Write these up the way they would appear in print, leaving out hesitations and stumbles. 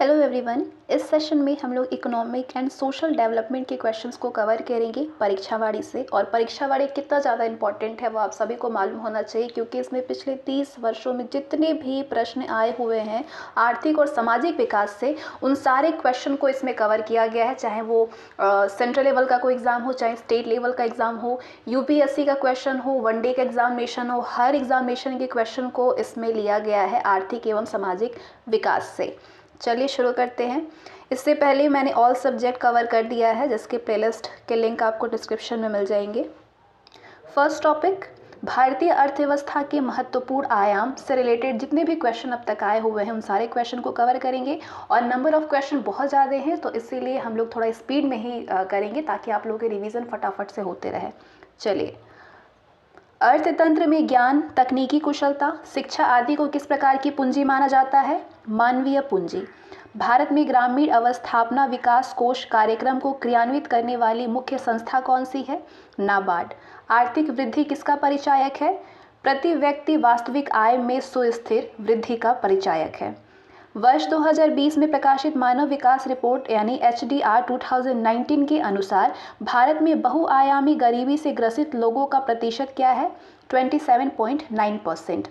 Hello everyone. इस session में हम लोग इकोनॉमिक एंड सोशल डेवलपमेंट के क्वेश्चंस को कवर करेंगे परीक्षावाड़ी से। और परीक्षावाड़ी कितना ज़्यादा इंपॉर्टेंट है वो आप सभी को मालूम होना चाहिए, क्योंकि इसमें पिछले 30 वर्षों में जितने भी प्रश्न आए हुए हैं आर्थिक और सामाजिक विकास से, उन सारे क्वेश्चन को इसमें कवर किया गया है। चाहे वो सेंट्रल लेवल का कोई एग्ज़ाम हो, चाहे स्टेट लेवल का एग्ज़ाम हो, यूपीएससी का क्वेश्चन हो, वनडे का एग्जामिनेशन हो, हर एग्जामिनेशन के क्वेश्चन को इसमें लिया गया है आर्थिक एवं सामाजिक विकास से। चलिए शुरू करते हैं। इससे पहले मैंने ऑल सब्जेक्ट कवर कर दिया है, जिसके प्लेलिस्ट के लिंक आपको डिस्क्रिप्शन में मिल जाएंगे। फर्स्ट टॉपिक, भारतीय अर्थव्यवस्था के महत्वपूर्ण आयाम से रिलेटेड जितने भी क्वेश्चन अब तक आए हुए हैं उन सारे क्वेश्चन को कवर करेंगे। और नंबर ऑफ क्वेश्चन बहुत ज़्यादा हैं, तो इसीलिए हम लोग थोड़ा स्पीड में ही करेंगे ताकि आप लोगों के रिवीजन फटाफट से होते रहे। चलिए, अर्थतंत्र में ज्ञान, तकनीकी कुशलता, शिक्षा आदि को किस प्रकार की पूंजी माना जाता है? मानवीय पूंजी। भारत में ग्रामीण अवस्थापना विकास कोष कार्यक्रम को क्रियान्वित करने वाली मुख्य संस्था कौन सी है? नाबार्ड। आर्थिक वृद्धि किसका परिचायक है? प्रति व्यक्ति वास्तविक आय में सुस्थिर वृद्धि का परिचायक है। वर्ष 2020 में प्रकाशित मानव विकास रिपोर्ट यानी HDR 2019 के अनुसार भारत में बहुआयामी गरीबी से ग्रसित लोगों का प्रतिशत क्या है? 27.9%।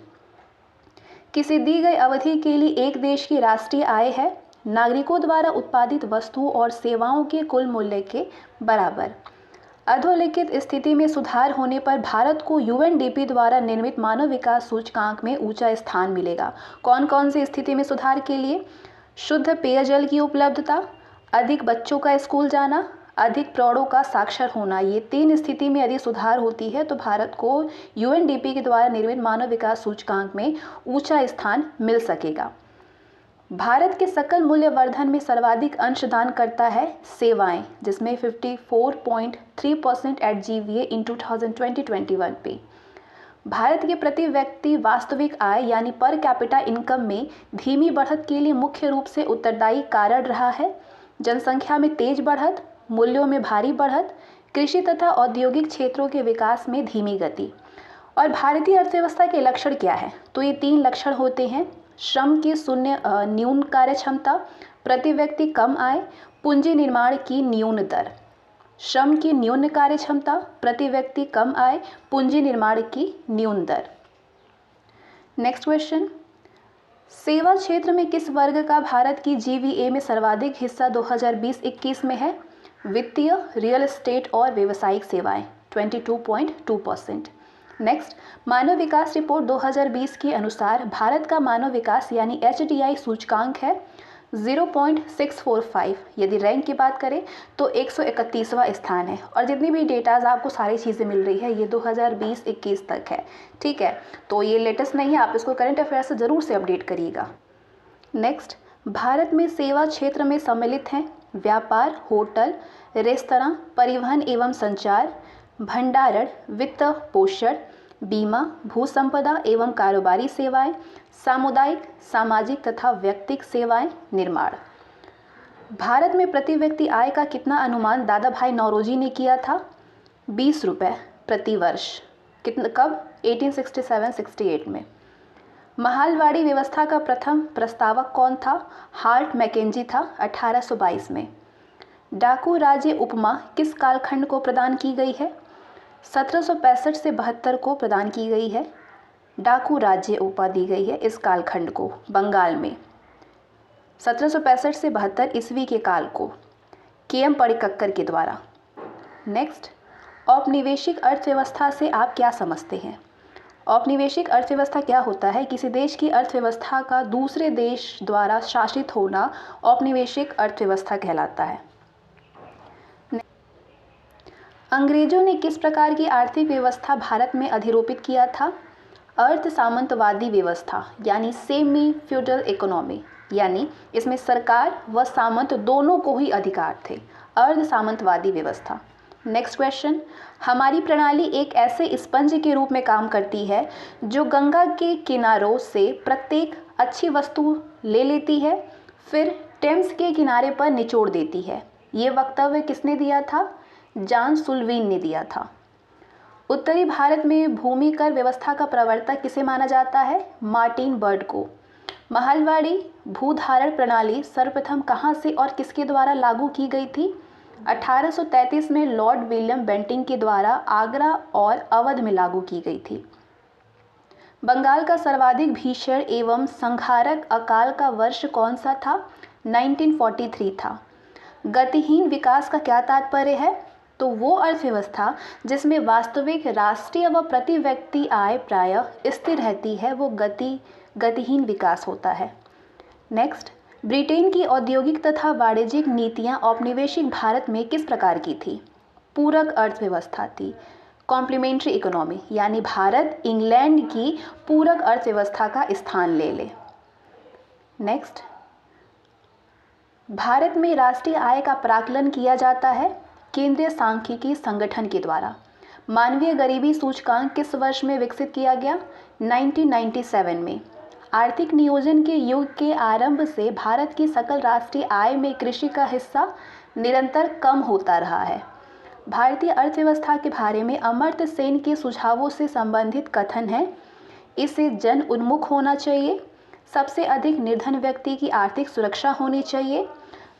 किसी दी गई अवधि के लिए एक देश की राष्ट्रीय आय है नागरिकों द्वारा उत्पादित वस्तुओं और सेवाओं के कुल मूल्य के बराबर। अधोलिखित स्थिति में सुधार होने पर भारत को UNDP द्वारा निर्मित मानव विकास सूचकांक में ऊंचा स्थान मिलेगा। कौन कौन सी स्थिति में सुधार के लिए? शुद्ध पेयजल की उपलब्धता, अधिक बच्चों का स्कूल जाना, अधिक प्रौढ़ों का साक्षर होना। ये 3 स्थिति में यदि सुधार होती है तो भारत को UNDP के द्वारा निर्मित मानव विकास सूचकांक में ऊंचा स्थान मिल सकेगा। भारत के सकल मूल्य वर्धन में सर्वाधिक अंशदान करता है सेवाएं, जिसमें 54.3% एट GVA इन 2020-21 पे। भारत के प्रति व्यक्ति वास्तविक आय यानी पर कैपिटा इनकम में धीमी बढ़त के लिए मुख्य रूप से उत्तरदायी कारण रहा है जनसंख्या में तेज बढ़त, मूल्यों में भारी बढ़त, कृषि तथा औद्योगिक क्षेत्रों के विकास में धीमी गति। और भारतीय अर्थव्यवस्था के लक्षण क्या है? तो ये 3 लक्षण होते हैं: श्रम की शून्य न्यून कार्य क्षमता, प्रति व्यक्ति कम आय, पूंजी निर्माण की न्यून दर। श्रम की न्यून कार्य क्षमता, प्रति व्यक्ति कम आय, पूंजी निर्माण की न्यून दर। नेक्स्ट क्वेश्चन, सेवा क्षेत्र में किस वर्ग का भारत की GVA में सर्वाधिक हिस्सा 2020-21 में है? वित्तीय, रियल एस्टेट और व्यावसायिक सेवाएं 22.2%। नेक्स्ट, मानव विकास रिपोर्ट 2020 के अनुसार भारत का मानव विकास यानी HDI सूचकांक है 0.645। यदि रैंक की बात करें तो 131वां स्थान है। और जितनी भी डेटाज आपको सारी चीज़ें मिल रही है ये 2020-21 तक है, ठीक है। तो ये लेटेस्ट नहीं है, आप इसको करंट अफेयर से ज़रूर से अपडेट करिएगा। नेक्स्ट, भारत में सेवा क्षेत्र में सम्मिलित हैं व्यापार, होटल, रेस्तरां, परिवहन एवं संचार, भंडारण, वित्त पोषण, बीमा, भू संपदा एवं कारोबारी सेवाएं, सामुदायिक, सामाजिक तथा व्यक्तिगत सेवाएं, निर्माण। भारत में प्रति व्यक्ति आय का कितना अनुमान दादा भाई नौरोजी ने किया था? 20 रुपये प्रति वर्ष। कितना, कब? 1867-68 में। महालवाड़ी व्यवस्था का प्रथम प्रस्तावक कौन था? हार्ट मैकेंजी था 1822 में। डाकू राज्य उपमा किस कालखंड को प्रदान की गई है? 1765 से 72 को प्रदान की गई है। डाकू राज्य उपमा दी गई है इस कालखंड को बंगाल में 1765 से 72 ईस्वी के काल को KM पडिक्कर के द्वारा। नेक्स्ट, औपनिवेशिक अर्थव्यवस्था से आप क्या समझते हैं? औपनिवेशिक अर्थव्यवस्था क्या होता है? किसी देश की अर्थव्यवस्था का दूसरे देश द्वारा शासित होना औपनिवेशिक अर्थव्यवस्था कहलाता है। अंग्रेजों ने किस प्रकार की आर्थिक व्यवस्था भारत में अधिरोपित किया था? अर्ध सामंतवादी व्यवस्था यानी सेमी फ्यूडल इकोनॉमी, यानी इसमें सरकार व सामंत दोनों को ही अधिकार थे। अर्ध सामंतवादी व्यवस्था। नेक्स्ट क्वेश्चन, हमारी प्रणाली एक ऐसे स्पंज के रूप में काम करती है जो गंगा के किनारों से प्रत्येक अच्छी वस्तु ले लेती है, फिर टेम्स के किनारे पर निचोड़ देती है। ये वक्तव्य किसने दिया था? जॉन सुल्वीन ने दिया था। उत्तरी भारत में भूमि कर व्यवस्था का प्रवर्तक किसे माना जाता है? मार्टिन बर्ड को। महलवाड़ी भूधारण प्रणाली सर्वप्रथम कहाँ से और किसके द्वारा लागू की गई थी? 1833 में लॉर्ड विलियम बेंटिंग के द्वारा आगरा और अवध में लागू की गई थी। बंगाल का सर्वाधिक भीषण एवं संहारक अकाल का वर्ष कौन सा था? 1943 था। गतिहीन विकास का क्या तात्पर्य है? तो वो अर्थव्यवस्था जिसमें वास्तविक राष्ट्रीय व प्रति व्यक्ति आय प्रायः स्थिर रहती है, वो गतिहीन विकास होता है। नेक्स्ट, ब्रिटेन की औद्योगिक तथा वाणिज्यिक नीतियां औपनिवेशिक भारत में किस प्रकार की थी? पूरक अर्थव्यवस्था थी। कॉम्प्लीमेंट्री इकोनॉमी, यानी भारत इंग्लैंड की पूरक अर्थव्यवस्था का स्थान ले ले। नेक्स्ट, भारत में राष्ट्रीय आय का प्राकलन किया जाता है केंद्रीय सांख्यिकी संगठन के द्वारा। मानवीय गरीबी सूचकांक किस वर्ष में विकसित किया गया? 1997 में। आर्थिक नियोजन के युग के आरंभ से भारत की सकल राष्ट्रीय आय में कृषि का हिस्सा निरंतर कम होता रहा है। भारतीय अर्थव्यवस्था के बारे में अमर्त्य सेन के सुझावों से संबंधित कथन है, इसे जन उन्मुख होना चाहिए, सबसे अधिक निर्धन व्यक्ति की आर्थिक सुरक्षा होनी चाहिए,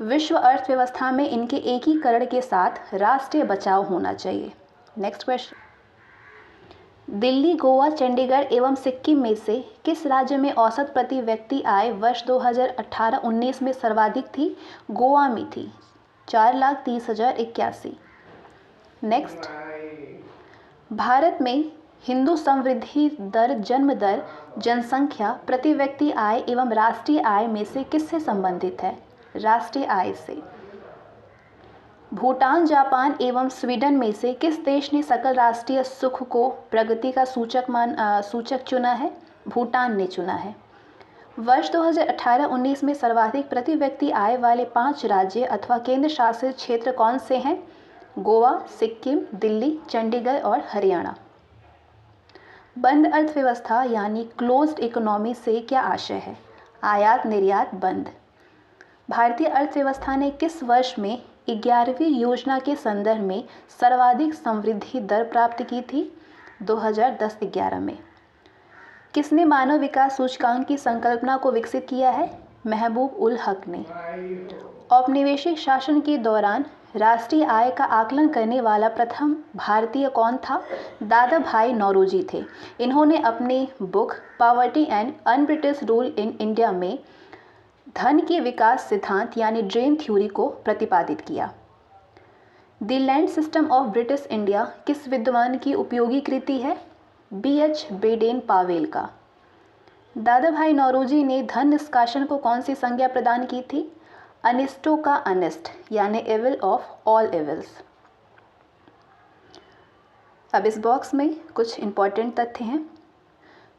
विश्व अर्थव्यवस्था में इनके एकीकरण के साथ राष्ट्रीय बचाव होना चाहिए। नेक्स्ट क्वेश्चन, दिल्ली, गोवा, चंडीगढ़ एवं सिक्किम में से किस राज्य में औसत प्रति व्यक्ति आय वर्ष 2018-19 में सर्वाधिक थी? गोवा में थी, 4,30,081। नेक्स्ट, भारत में हिंदू समृद्धि दर, जन्म दर, जनसंख्या, प्रति व्यक्ति आय एवं राष्ट्रीय आय में से किससे संबंधित है? राष्ट्रीय आय से। भूटान, जापान एवं स्वीडन में से किस देश ने सकल राष्ट्रीय सुख को प्रगति का सूचक चुना है? भूटान ने चुना है। वर्ष 2018-19 में सर्वाधिक प्रति व्यक्ति आय वाले 5 राज्य अथवा केंद्र शासित क्षेत्र कौन से हैं? गोवा, सिक्किम, दिल्ली, चंडीगढ़ और हरियाणा। बंद अर्थव्यवस्था यानी क्लोज्ड इकोनॉमी से क्या आशय है? आयात निर्यात बंद। भारतीय अर्थव्यवस्था ने किस वर्ष में 11वीं योजना के संदर्भ में सर्वाधिक समृद्धि दर प्राप्त की थी? 2010-11 में। किसने मानव विकास सूचकांक की संकल्पना को विकसित किया है? महबूब उल हक ने। औपनिवेशिक शासन के दौरान राष्ट्रीय आय का आकलन करने वाला प्रथम भारतीय कौन था? दादा भाई नौरोजी थे। इन्होंने अपनी book poverty and un-British rule in India में धन के विकास सिद्धांत यानी ड्रेन थ्योरी को प्रतिपादित किया। The land system of British India किस विद्वान की उपयोगी कृति है? BH बेडेन पावेल का। दादा भाई नौरोजी ने धन निष्कासन को कौन सी संज्ञा प्रदान की थी? अनिष्टों का अनिष्ट यानी एविल ऑफ ऑल एविल्स। अब इस बॉक्स में कुछ इंपॉर्टेंट तथ्य हैं।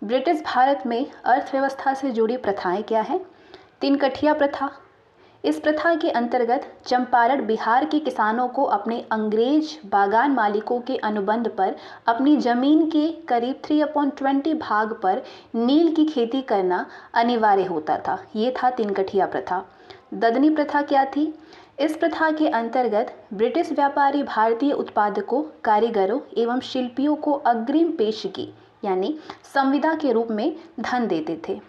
ब्रिटिश भारत में अर्थव्यवस्था से जुड़ी प्रथाएं क्या हैं? 3 कठिया प्रथा। इस प्रथा के अंतर्गत चंपारण बिहार के किसानों को अपने अंग्रेज बागान मालिकों के अनुबंध पर अपनी जमीन के करीब 3/20 भाग पर नील की खेती करना अनिवार्य होता था। ये था 3 कठिया प्रथा। ददनी प्रथा क्या थी? इस प्रथा के अंतर्गत ब्रिटिश व्यापारी भारतीय उत्पादकों, कारीगरों एवं शिल्पियों को अग्रिम पेशगी यानी संविदा के रूप में धन देते थे।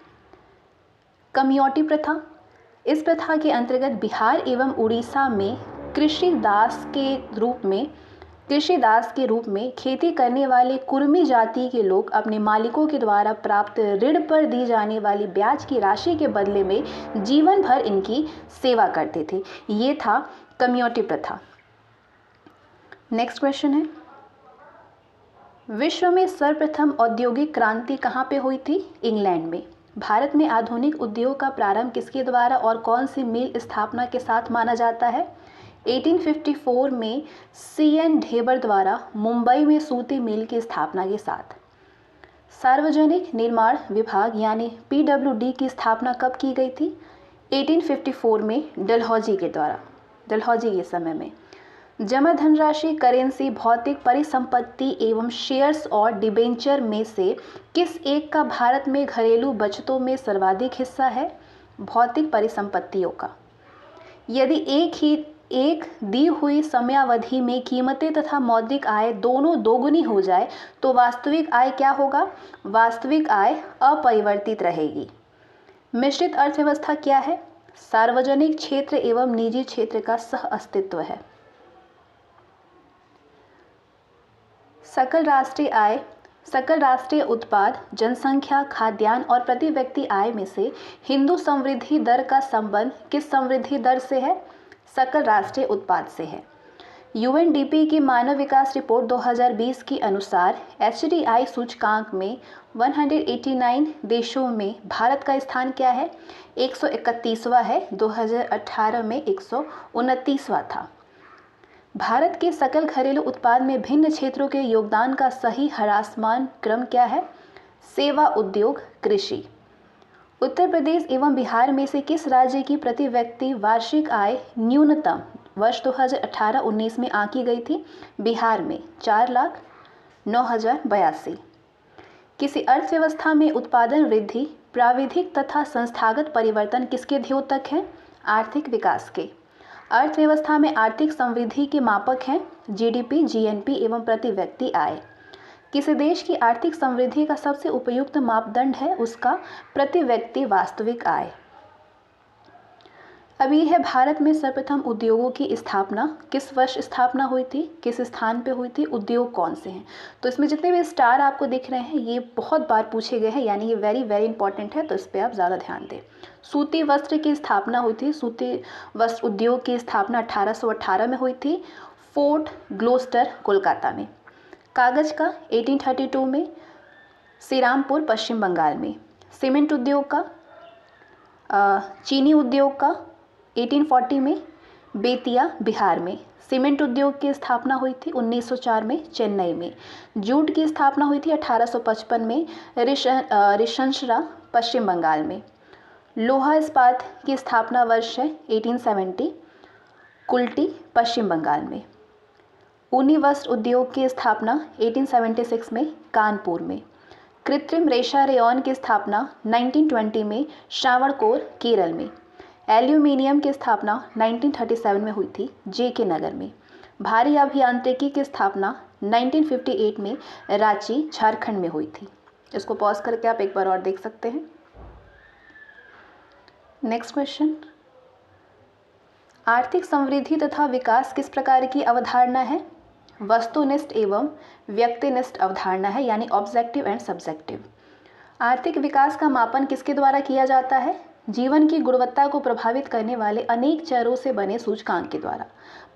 कमियोटी प्रथा। इस प्रथा के अंतर्गत बिहार एवं उड़ीसा में कृषि दास के रूप में खेती करने वाले कुर्मी जाति के लोग अपने मालिकों के द्वारा प्राप्त ऋण पर दी जाने वाली ब्याज की राशि के बदले में जीवन भर इनकी सेवा करते थे। ये था कमियोटी प्रथा। नेक्स्ट क्वेश्चन है, विश्व में सर्वप्रथम औद्योगिक क्रांति कहाँ पे हुई थी? इंग्लैंड में। भारत में आधुनिक उद्योग का प्रारंभ किसके द्वारा और कौन सी मिल स्थापना के साथ माना जाता है? 1854 में CN ढेबर द्वारा मुंबई में सूती मिल की स्थापना के साथ। सार्वजनिक निर्माण विभाग यानी PWD की स्थापना कब की गई थी? 1854 में डलहौजी के समय में। जमा धनराशि करेंसी भौतिक परिसंपत्ति एवं शेयर्स और डिबेंचर में से किस एक का भारत में घरेलू बचतों में सर्वाधिक हिस्सा है? भौतिक परिसंपत्तियों का। यदि एक दी हुई समयावधि में कीमतें तथा मौद्रिक आय दोनों दोगुनी हो जाए तो वास्तविक आय क्या होगा? वास्तविक आय अपरिवर्तित रहेगी। मिश्रित अर्थव्यवस्था क्या है? सार्वजनिक क्षेत्र एवं निजी क्षेत्र का सह अस्तित्व है। सकल राष्ट्रीय आय, सकल राष्ट्रीय उत्पाद, जनसंख्या, खाद्यान्न और प्रति व्यक्ति आय में से हिंदू समृद्धि दर का संबंध किस समृद्धि दर से है? सकल राष्ट्रीय उत्पाद से है। यूएनडीपी की मानव विकास रिपोर्ट 2020 के अनुसार एचडीआई सूचकांक में 189 देशों में भारत का स्थान क्या है? 131वां है। 2018 में 129वां था। भारत के सकल घरेलू उत्पाद में भिन्न क्षेत्रों के योगदान का सही ह्रासमान क्रम क्या है? सेवा उद्योग, कृषि। उत्तर प्रदेश एवं बिहार में से किस राज्य की प्रति व्यक्ति वार्षिक आय न्यूनतम वर्ष 2018-19 में आंकी गई थी? बिहार में 4,09,082। किसी अर्थव्यवस्था में उत्पादन वृद्धि, प्राविधिक तथा संस्थागत परिवर्तन किसके द्योतक हैं? आर्थिक विकास के। अर्थव्यवस्था में आर्थिक समृद्धि के मापक हैं जीडीपी, जीएनपी एवं प्रति व्यक्ति आय। किसी देश की आर्थिक समृद्धि का सबसे उपयुक्त मापदंड है उसका प्रति व्यक्ति वास्तविक आय। अब ये है भारत में सर्वप्रथम उद्योगों की स्थापना किस वर्ष स्थापना हुई थी, किस स्थान पे हुई थी, उद्योग कौन से हैं। तो इसमें जितने भी स्टार आपको दिख रहे हैं ये बहुत बार पूछे गए हैं, यानी ये वेरी वेरी इंपॉर्टेंट है, तो इस पर आप ज़्यादा ध्यान दें। सूती वस्त्र की स्थापना हुई थी, सूती वस्त्र उद्योग की स्थापना 1818 में हुई थी, फोर्ट ग्लोस्टर कोलकाता में। कागज़ का 1832 में, श्रीरामपुर पश्चिम बंगाल में। सीमेंट उद्योग का, चीनी उद्योग का 1840 में, बेतिया बिहार में। सीमेंट उद्योग की स्थापना हुई थी 1904 में चेन्नई में। जूट की स्थापना हुई थी 1855 में रिशंसरा पश्चिम बंगाल में। लोहा इस्पात की स्थापना वर्ष है 1870 कुल्टी पश्चिम बंगाल में। ऊनी वस्त्र उद्योग की स्थापना 1876 में कानपुर में। कृत्रिम रेशा रेयॉन की स्थापना 1920 में श्रावणकोर केरल में। एल्यूमिनियम की स्थापना 1937 में हुई थी जेके नगर में। भारी अभियांत्रिकी की स्थापना 1958 में रांची झारखंड में हुई थी। इसको पॉज करके आप एक बार और देख सकते हैं। नेक्स्ट क्वेश्चन, आर्थिक समृद्धि तथा विकास किस प्रकार की अवधारणा है? वस्तुनिष्ठ एवं व्यक्तिनिष्ठ अवधारणा है, यानी ऑब्जेक्टिव एंड सब्जेक्टिव। आर्थिक विकास का मापन किसके द्वारा किया जाता है? जीवन की गुणवत्ता को प्रभावित करने वाले अनेक चरों से बने सूचकांक के द्वारा।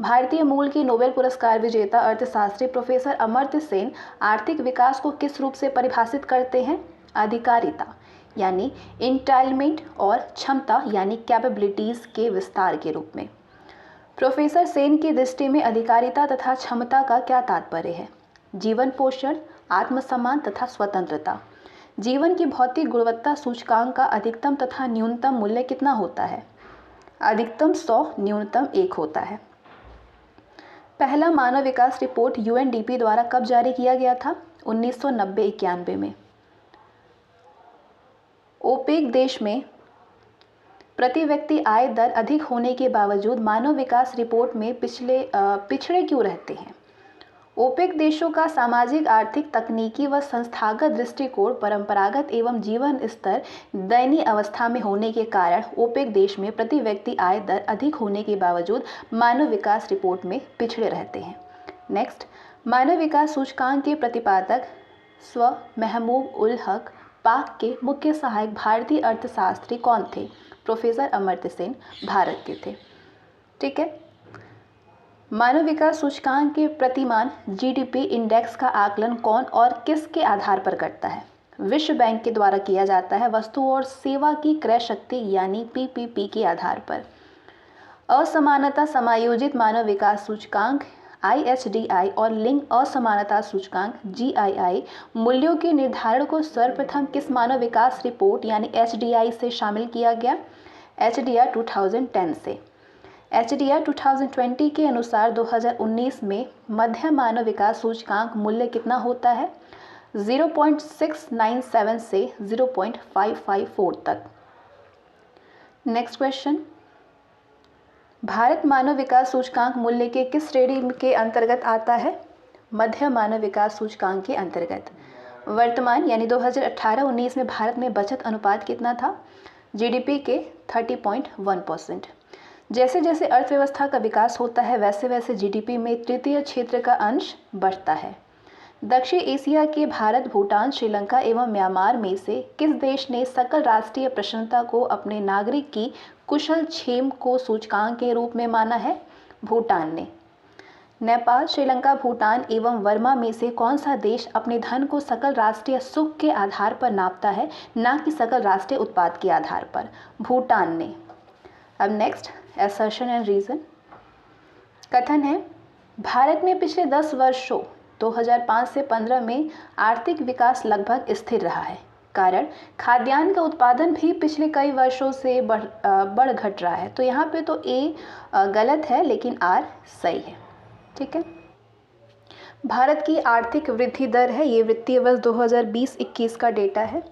भारतीय मूल के नोबेल पुरस्कार विजेता अर्थशास्त्री प्रोफेसर अमर्त्य सेन आर्थिक विकास को किस रूप से परिभाषित करते हैं? अधिकारिता यानी इंटाइटलमेंट और क्षमता यानी कैपेबिलिटीज के विस्तार के रूप में। प्रोफेसर सेन की दृष्टि में अधिकारिता तथा क्षमता का क्या तात्पर्य है? जीवन पोषण, आत्मसम्मान तथा स्वतंत्रता। जीवन की भौतिक गुणवत्ता सूचकांक का अधिकतम तथा न्यूनतम मूल्य कितना होता है? अधिकतम 100, न्यूनतम 1 होता है। पहला मानव विकास रिपोर्ट यूएनडीपी द्वारा कब जारी किया गया था? 1990-91 में। ओपेक देश में प्रति व्यक्ति आय दर अधिक होने के बावजूद मानव विकास रिपोर्ट में पिछड़े क्यों रहते हैं? ओपेक देशों का सामाजिक, आर्थिक, तकनीकी व संस्थागत दृष्टिकोण परंपरागत एवं जीवन स्तर दयनीय अवस्था में होने के कारण ओपेक देश में प्रति व्यक्ति आय दर अधिक होने के बावजूद मानव विकास रिपोर्ट में पिछड़े रहते हैं। नेक्स्ट, मानव विकास सूचकांक के प्रतिपादक स्व महमूद उल हक पाक के मुख्य सहायक भारतीय अर्थशास्त्री कौन थे? प्रोफेसर अमर्त्य सेन भारत के थे। ठीक है। मानव विकास सूचकांक के प्रतिमान जीडीपी इंडेक्स का आकलन कौन और किसके आधार पर करता है? विश्व बैंक के द्वारा किया जाता है वस्तु और सेवा की क्रय शक्ति यानी पीपीपी के आधार पर। असमानता समायोजित मानव विकास सूचकांक आईएचडीआई और लिंग असमानता सूचकांक जीआईआई मूल्यों के निर्धारण को सर्वप्रथम किस मानव विकास रिपोर्ट यानी एचडीआई से शामिल किया गया? एचडीआई 2010 से। एचडीआई 2020 के अनुसार 2019 में मध्य मानव विकास सूचकांक मूल्य कितना होता है? 0.697 से 0.554 तक। नेक्स्ट क्वेश्चन, भारत मानव विकास सूचकांक मूल्य के किस श्रेणी के अंतर्गत आता है? मध्य मानव विकास सूचकांक के अंतर्गत। वर्तमान यानी 2018-19 में भारत में बचत अनुपात कितना था? जीडीपी के 30.1%। जैसे जैसे अर्थव्यवस्था का विकास होता है वैसे वैसे जीडीपी में तृतीय क्षेत्र का अंश बढ़ता है। दक्षिण एशिया के भारत, भूटान, श्रीलंका एवं म्यांमार में से किस देश ने सकल राष्ट्रीय प्रसन्नता को अपने नागरिक की कुशल क्षेम को सूचकांक के रूप में माना है? भूटान ने। नेपाल, श्रीलंका, भूटान एवं वर्मा में से कौन सा देश अपने धन को सकल राष्ट्रीय सुख के आधार पर नापता है, ना कि सकल राष्ट्रीय उत्पाद के आधार पर? भूटान ने। अब नेक्स्ट, असर्शन एंड रीजन। कथन है, भारत में पिछले 10 वर्षों 2005 से 15 में आर्थिक विकास लगभग स्थिर रहा है। कारण, खाद्यान्न का उत्पादन भी पिछले कई वर्षों से बढ़ घट रहा है। तो यहाँ पे तो ए गलत है लेकिन आर सही है। ठीक है। भारत की आर्थिक वृद्धि दर है, ये वित्तीय वर्ष 2020-21 का डेटा है।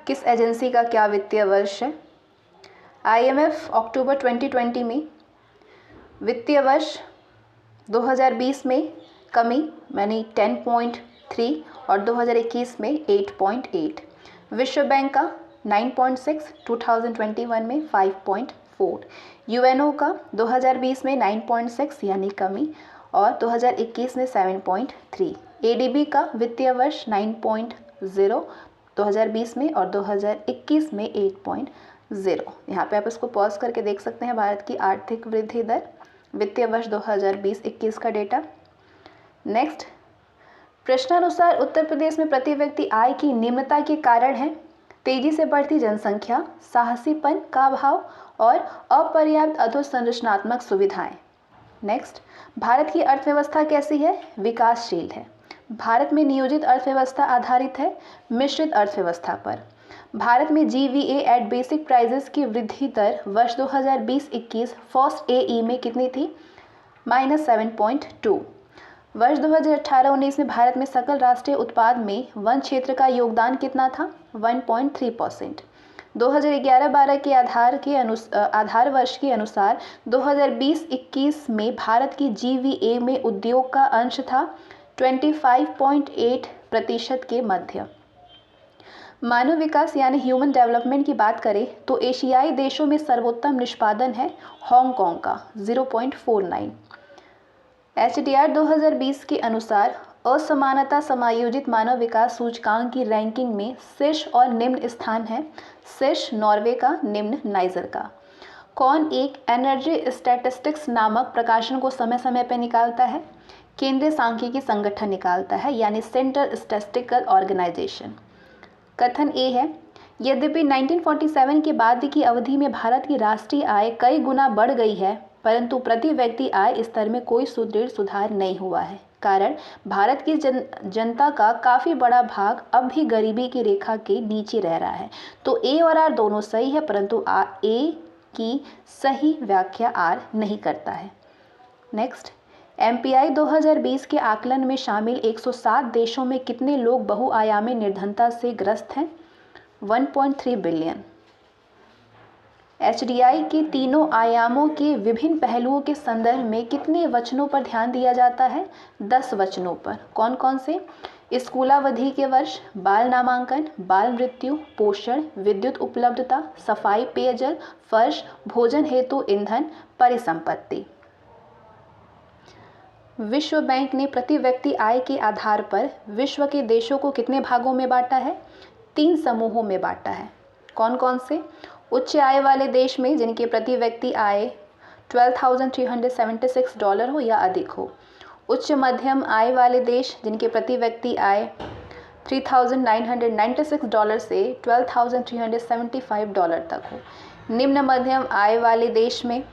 किस एजेंसी का क्या वित्तीय वर्ष है? IMF अक्टूबर 2020 में वित्तीय वर्ष 2020 में कमी यानी 10.3 और 2021 में 8.8। विश्व बैंक का 9.6, 2021 में 5.4। यूएनओ का 2020 में 9.6 यानी कमी और 2021 में 7.3। एडीबी का वित्तीय वर्ष 9.0 2020 में और 2021 में 8.0। यहाँ पे आप इसको पॉज करके देख सकते हैं भारत की आर्थिक वृद्धि दर, वित्तीय वर्ष 2020-21 का डेटा। नेक्स्ट, प्रश्नानुसार उत्तर प्रदेश में प्रति व्यक्ति आय की निम्नता के कारण है? तेजी से बढ़ती जनसंख्या, साहसीपन का अभाव और अपर्याप्त अधोसंरचनात्मक सुविधाएं। नेक्स्ट, भारत की अर्थव्यवस्था कैसी है? विकासशील है। भारत में नियोजित अर्थव्यवस्था आधारित है मिश्रित अर्थव्यवस्था पर। भारत में GVA एट बेसिक प्राइजेस की वृद्धि दर वर्ष 2020-21 फर्स्ट AE में कितनी थी? -7.2। वर्ष 2018-19 में भारत में सकल राष्ट्रीय उत्पाद में वन क्षेत्र का योगदान कितना था? 1.3%। 2011-12 के आधार वर्ष के अनुसार 2020-21 में भारत की GVA में उद्योग का अंश था 25.8% के मध्य। मानव विकास यानी ह्यूमन डेवलपमेंट की बात करें तो एशियाई देशों में सर्वोत्तम निष्पादन है हांगकांग का 0.49। HDR 2020 के अनुसार असमानता समायोजित मानव विकास सूचकांक की रैंकिंग में शीर्ष और निम्न स्थान है। शीर्ष नॉर्वे का, निम्न नाइजर का। कौन एक एनर्जी स्टैटिस्टिक्स नामक प्रकाशन को समय समय पर निकालता है? केंद्रीय सांख्यिकी संगठन निकालता है यानी सेंट्रल स्टैटिस्टिकल ऑर्गेनाइजेशन। कथन ए है, यद्यपि 1947 के बाद की अवधि में भारत की राष्ट्रीय आय कई गुना बढ़ गई है, परंतु प्रति व्यक्ति आय स्तर में कोई सुदृढ़ सुधार नहीं हुआ है। कारण, भारत की जनता का काफ़ी बड़ा भाग अब भी गरीबी की रेखा के नीचे रह रहा है। तो ए और आर दोनों सही है, परंतु ए की सही व्याख्या आर नहीं करता है। नेक्स्ट, MPI 2020 के आकलन में शामिल 107 देशों में कितने लोग बहुआयामी निर्धनता से ग्रस्त हैं? 1.3 बिलियन। HDI के तीनों आयामों के विभिन्न पहलुओं के संदर्भ में कितने वचनों पर ध्यान दिया जाता है? 10 वचनों पर। कौन कौन से? स्कूलावधि के वर्ष, बाल नामांकन, बाल मृत्यु, पोषण, विद्युत उपलब्धता, सफाई पेयजल, फर्श, भोजन हेतु ईंधन, परिसंपत्ति। विश्व बैंक ने प्रति व्यक्ति आय के आधार पर विश्व के देशों को कितने भागों में बांटा है? 3 समूहों में बांटा है। कौन कौन से? उच्च आय वाले देश में जिनके प्रति व्यक्ति आय $12,376 हो या अधिक हो। उच्च मध्यम आय वाले देश जिनके प्रति व्यक्ति आय $3,996 से $12,375 तक हो। निम्न मध्यम आय वाले देश में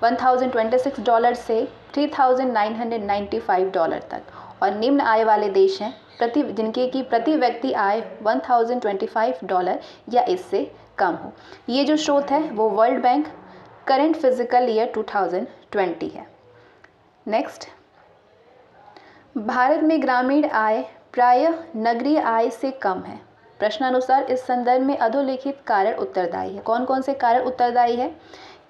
$1,026 से $3,995 तक, और निम्न आय वाले देश हैं जिनके की प्रति व्यक्ति आय $1,025 या इससे कम हो। ये जो स्रोत है वो world bank current physical year 2020 है। नेक्स्ट, भारत में ग्रामीण आय प्रायः नगरीय आय से कम है। प्रश्नानुसार इस संदर्भ में अधोलिखित कारण उत्तरदायी है। कौन कौन से कारण उत्तरदायी है?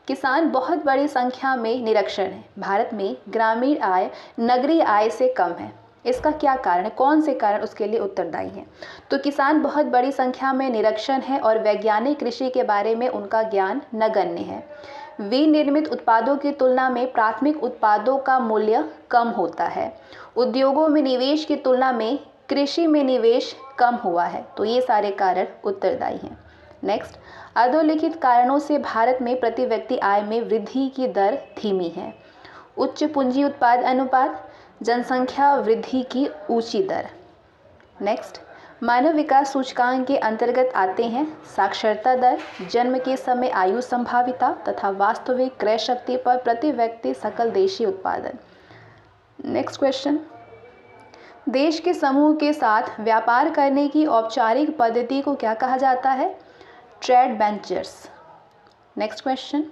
किसान बहुत बड़ी संख्या में निरक्षर हैं। भारत में ग्रामीण आय नगरीय आय से कम है। इसका क्या कारण है, कौन से कारण उसके लिए उत्तरदायी हैं? तो किसान बहुत बड़ी संख्या में निरक्षर हैं और वैज्ञानिक कृषि के बारे में उनका ज्ञान नगण्य है। विनिर्मित उत्पादों की तुलना में प्राथमिक उत्पादों का मूल्य कम होता है। उद्योगों में निवेश की तुलना में कृषि में निवेश कम हुआ है। तो ये सारे कारण उत्तरदायी हैं। नेक्स्ट, अधोलिखित कारणों से भारत में प्रति व्यक्ति आय में वृद्धि की दर धीमी है। उच्च पूंजी उत्पाद अनुपात, जनसंख्या वृद्धि की ऊंची दर। नेक्स्ट, मानव विकास सूचकांक के अंतर्गत आते हैं साक्षरता दर, जन्म के समय आयु संभाविता तथा वास्तविक क्रय शक्ति पर प्रति व्यक्ति सकल देशीय उत्पादन। नेक्स्ट क्वेश्चन, देश के समूह के साथ व्यापार करने की औपचारिक पद्धति को क्या कहा जाता है? Trade ventures. नेक्स्ट क्वेश्चन,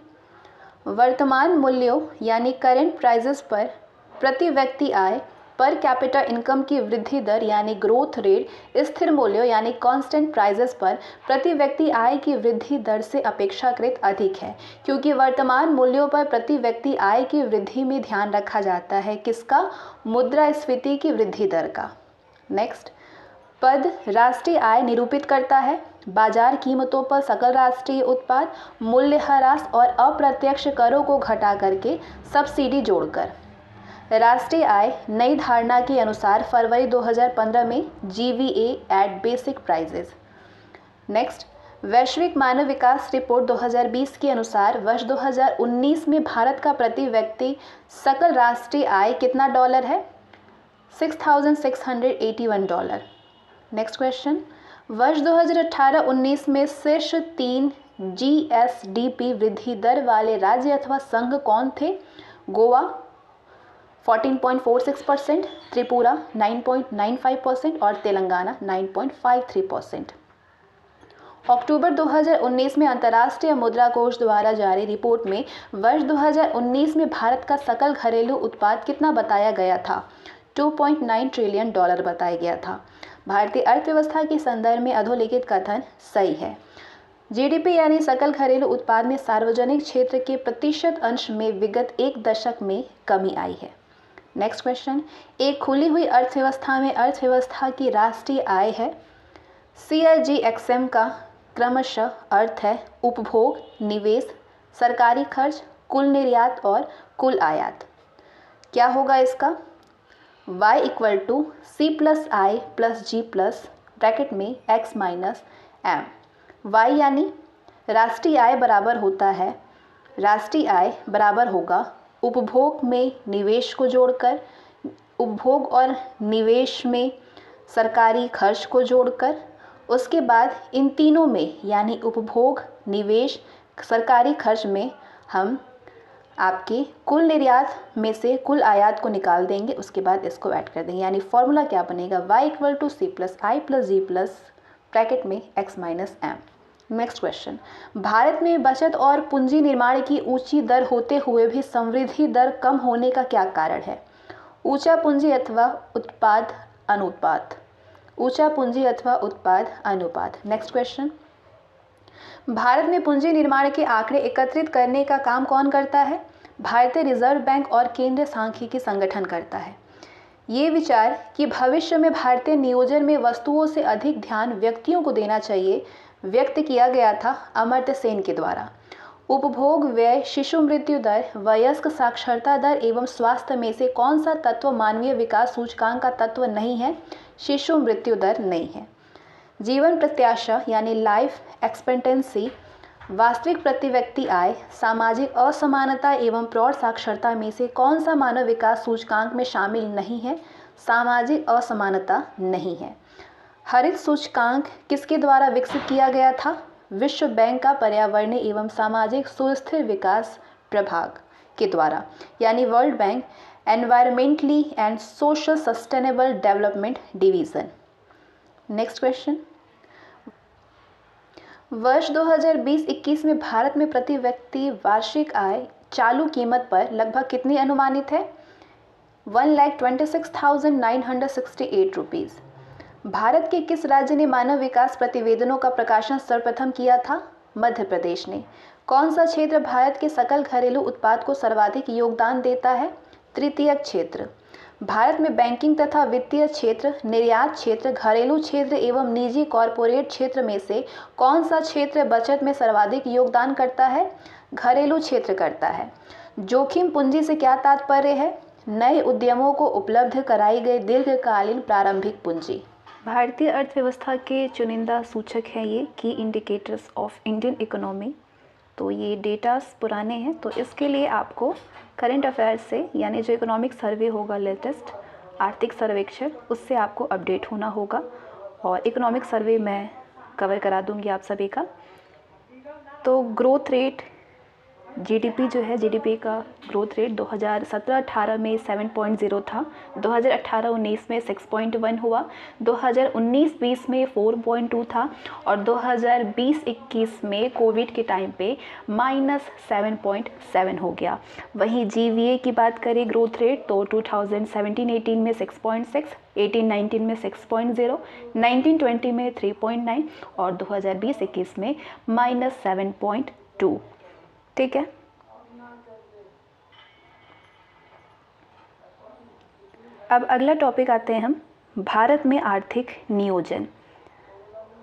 वर्तमान मूल्यों यानी करेंट प्राइसेस पर प्रति व्यक्ति आय पर कैपिटा इनकम की वृद्धि दर यानी ग्रोथ रेट स्थिर मूल्यों यानी कांस्टेंट प्राइसेस पर प्रति व्यक्ति आय की वृद्धि दर से अपेक्षाकृत अधिक है, क्योंकि वर्तमान मूल्यों पर प्रति व्यक्ति आय की वृद्धि में ध्यान रखा जाता है किसका? मुद्रास्फीति की वृद्धि दर का। नेक्स्ट, पद राष्ट्रीय आय निरूपित करता है बाजार कीमतों पर सकल राष्ट्रीय उत्पाद, मूल्यह्रास और अप्रत्यक्ष करों को घटा करके सब्सिडी जोड़कर। राष्ट्रीय आय नई धारणा के अनुसार फरवरी 2015 में GVA at basic prices. Next, वैश्विक मानव विकास रिपोर्ट 2020 के अनुसार वर्ष 2019 में भारत का प्रति व्यक्ति सकल राष्ट्रीय आय कितना डॉलर है? $6,681। नेक्स्ट क्वेश्चन, वर्ष 2018-19 में शीर्ष 3 GSDP वृद्धि दर वाले राज्य अथवा संघ कौन थे? गोवा 14.46%, त्रिपुरा 9.95% और तेलंगाना 9.53%। अक्टूबर 2019 में अंतर्राष्ट्रीय मुद्रा कोष द्वारा जारी रिपोर्ट में वर्ष 2019 में भारत का सकल घरेलू उत्पाद कितना बताया गया था? $2.9 ट्रिलियन बताया गया था। भारतीय अर्थव्यवस्था के संदर्भ में अधोलिखित कथन सही है। GDP यानी सकल घरेलू उत्पाद में सार्वजनिक क्षेत्र के प्रतिशत अंश में विगत एक दशक में कमी आई है। नेक्स्ट क्वेश्चन, एक खुली हुई अर्थव्यवस्था में अर्थव्यवस्था की राष्ट्रीय आय है। CIGXM का क्रमशः अर्थ है उपभोग, निवेश, सरकारी खर्च, कुल निर्यात और कुल आयात। क्या होगा इसका? Y = C+I+G+ ब्रैकेट में X - M। Y यानी राष्ट्रीय आय बराबर होता है, राष्ट्रीय आय बराबर होगा उपभोग में निवेश को जोड़कर, उपभोग और निवेश में सरकारी खर्च को जोड़कर, उसके बाद इन तीनों में यानी उपभोग, निवेश, सरकारी खर्च में हम आपके कुल निर्यात में से कुल आयात को निकाल देंगे, उसके बाद इसको ऐड कर देंगे। यानी फॉर्मूला क्या बनेगा? Y = C+I+G+ ब्रैकेट में X - M। Next question, Bharat में बचत और पूंजी निर्माण की ऊंची दर होते हुए भी समृद्धि दर कम होने का क्या कारण है? ऊंचा पूंजी अथवा उत्पाद अनुपात। ऊंचा पूंजी अथवा उत्पाद अनुपात। नेक्स्ट क्वेश्चन, भारत में पूंजी निर्माण के आंकड़े एकत्रित करने का काम कौन करता है? भारतीय रिजर्व बैंक और केंद्रीय सांख्यिकी संगठन करता है। ये विचार कि भविष्य में भारतीय नियोजन में वस्तुओं से अधिक ध्यान व्यक्तियों को देना चाहिए व्यक्त किया गया था अमर्त्य सेन के द्वारा। उपभोग व्यय, शिशु मृत्यु दर, वयस्क साक्षरता दर एवं स्वास्थ्य में से कौन सा तत्व मानवीय विकास सूचकांक का तत्व नहीं है? शिशु मृत्यु दर नहीं है। जीवन प्रत्याशा यानी लाइफ एक्सपेक्टेंसी, वास्तविक प्रति व्यक्ति आय, सामाजिक असमानता एवं प्रौढ़ साक्षरता में से कौन सा मानव विकास सूचकांक में शामिल नहीं है? सामाजिक असमानता नहीं है। हरित सूचकांक किसके द्वारा विकसित किया गया था? विश्व बैंक का पर्यावरणीय एवं सामाजिक सुस्थिर विकास प्रभाग के द्वारा, यानी world bank environmentally and social sustainable development division. Next question, वर्ष 2020-21 में भारत में प्रति व्यक्ति वार्षिक आय चालू कीमत पर लगभग कितनी अनुमानित है? 1,26,968 रुपीज़। भारत के किस राज्य ने मानव विकास प्रतिवेदनों का प्रकाशन सर्वप्रथम किया था? मध्य प्रदेश ने। कौन सा क्षेत्र भारत के सकल घरेलू उत्पाद को सर्वाधिक योगदान देता है? तृतीयक क्षेत्र। भारत में बैंकिंग तथा वित्तीय क्षेत्र, निर्यात क्षेत्र, घरेलू क्षेत्र एवं निजी कॉरपोरेट क्षेत्र में से कौन सा क्षेत्र बचत में सर्वाधिक योगदान करता है? घरेलू क्षेत्र करता है। जोखिम पूंजी से क्या तात्पर्य है? नए उद्यमों को उपलब्ध कराई गई दीर्घकालीन प्रारंभिक पूंजी। भारतीय अर्थव्यवस्था के चुनिंदा सूचक हैं ये की इंडिकेटर्स ऑफ इंडियन इकोनॉमी। तो ये डेटास पुराने हैं, तो इसके लिए आपको करंट अफेयर्स से यानी जो इकोनॉमिक सर्वे होगा लेटेस्ट आर्थिक सर्वेक्षण, उससे आपको अपडेट होना होगा। और इकोनॉमिक सर्वे मैं कवर करा दूंगी आप सभी का। तो ग्रोथ रेट जीडीपी जो है, जीडीपी का ग्रोथ रेट 2017-18 में 7.0 था, 2018-19 में 6.1 हुआ, 2019-20 में 4.2 था और 2020-21 में कोविड के टाइम पे -7.7 हो गया। वहीं जीवीए की बात करें ग्रोथ रेट तो 2017-18 में 6.6, 18-19 में 6.0, 19-20 में 3.9 और 2020-21 में -7.2। ठीक है। अब अगला टॉपिक आते हैं हम भारत में आर्थिक नियोजन।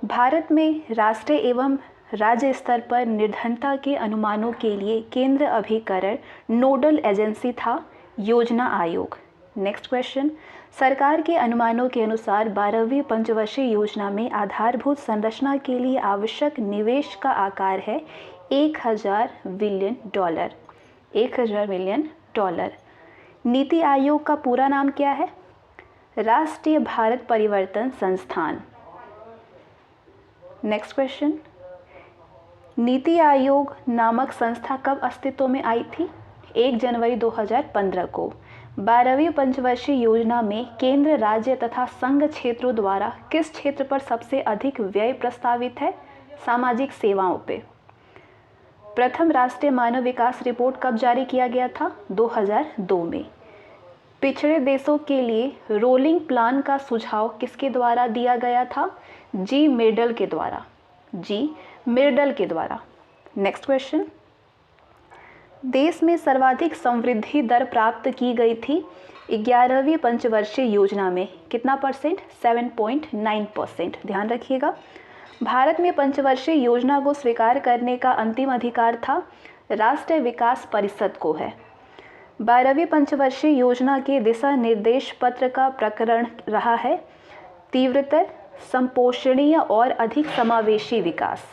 भारत में राष्ट्रीय एवं राज्य स्तर पर निर्धनता के अनुमानों के लिए केंद्र अभिकरण नोडल एजेंसी था योजना आयोग। नेक्स्ट क्वेश्चन, सरकार के अनुमानों के अनुसार 12वीं पंचवर्षीय योजना में आधारभूत संरचना के लिए आवश्यक निवेश का आकार है $1000 बिलियन। $1000 बिलियन। नीति आयोग का पूरा नाम क्या है? राष्ट्रीय भारत परिवर्तन संस्थान। नेक्स्ट क्वेश्चन, नीति आयोग नामक संस्था कब अस्तित्व में आई थी? 1 जनवरी 2015 को। 12वीं पंचवर्षीय योजना में केंद्र, राज्य तथा संघ क्षेत्रों द्वारा किस क्षेत्र पर सबसे अधिक व्यय प्रस्तावित है? सामाजिक सेवाओं पे। प्रथम राष्ट्रीय मानव विकास रिपोर्ट कब जारी किया गया था? 2002 में। पिछड़े देशों के लिए रोलिंग प्लान का सुझाव किसके द्वारा दिया गया था? जी मिर्डल के द्वारा। नेक्स्ट क्वेश्चन, देश में सर्वाधिक समृद्धि दर प्राप्त की गई थी 11वीं पंचवर्षीय योजना में। कितना परसेंट? 7.9%। ध्यान रखिएगा। भारत में पंचवर्षीय योजना को स्वीकार करने का अंतिम अधिकार था राष्ट्रीय विकास परिषद को है। 12वीं पंचवर्षीय योजना के दिशा निर्देश पत्र का प्रकरण रहा है तीव्रतर, संपोषणीय और अधिक समावेशी विकास।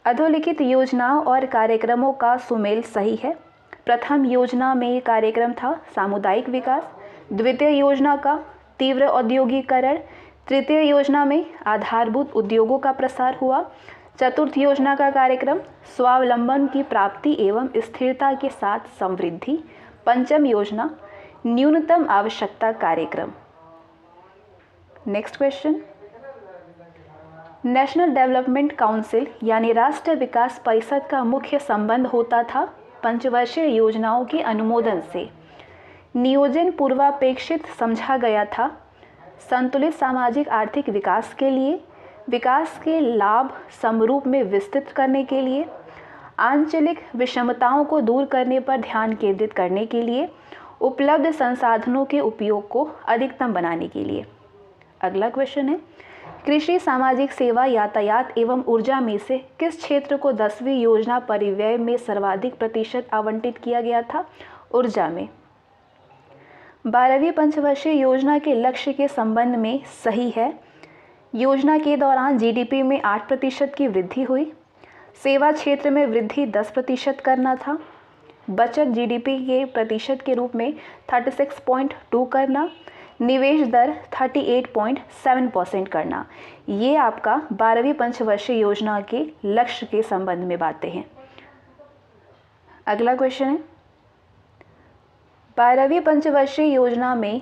अधोलिखित योजनाओं और कार्यक्रमों का सुमेल सही है। प्रथम योजना में कार्यक्रम था सामुदायिक विकास, द्वितीय योजना का तीव्र औद्योगिकरण, तृतीय योजना में आधारभूत उद्योगों का प्रसार हुआ, चतुर्थ योजना का कार्यक्रम स्वावलंबन की प्राप्ति एवं स्थिरता के साथ समृद्धि, पंचम योजना न्यूनतम आवश्यकता कार्यक्रम। Next question, national development council यानी राष्ट्रीय विकास परिषद का मुख्य संबंध होता था पंचवर्षीय योजनाओं के अनुमोदन से। नियोजन पूर्वापेक्षित समझा गया था संतुलित सामाजिक आर्थिक विकास के लिए, विकास के लाभ समरूप में विस्तृत करने के लिए, आंचलिक विषमताओं को दूर करने पर ध्यान केंद्रित करने के लिए, उपलब्ध संसाधनों के उपयोग को अधिकतम बनाने के लिए। अगला क्वेश्चन है, कृषि, सामाजिक सेवा, यातायात एवं ऊर्जा में से किस क्षेत्र को 10वीं योजना परिव्यय में सर्वाधिक प्रतिशत आवंटित किया गया था? ऊर्जा में। 12वीं पंचवर्षीय योजना के लक्ष्य के संबंध में सही है। योजना के दौरान जीडीपी में 8% की वृद्धि हुई। सेवा क्षेत्र में वृद्धि 10% करना था। बचत जीडीपी के प्रतिशत के रूप में 36.2 करना। निवेश दर 38.7% करना। ये आपका 12वीं पंचवर्षीय योजना के लक्ष्य के संबंध में बातें हैं। अगला क्वेश्चन है, 12वीं पंचवर्षीय योजना में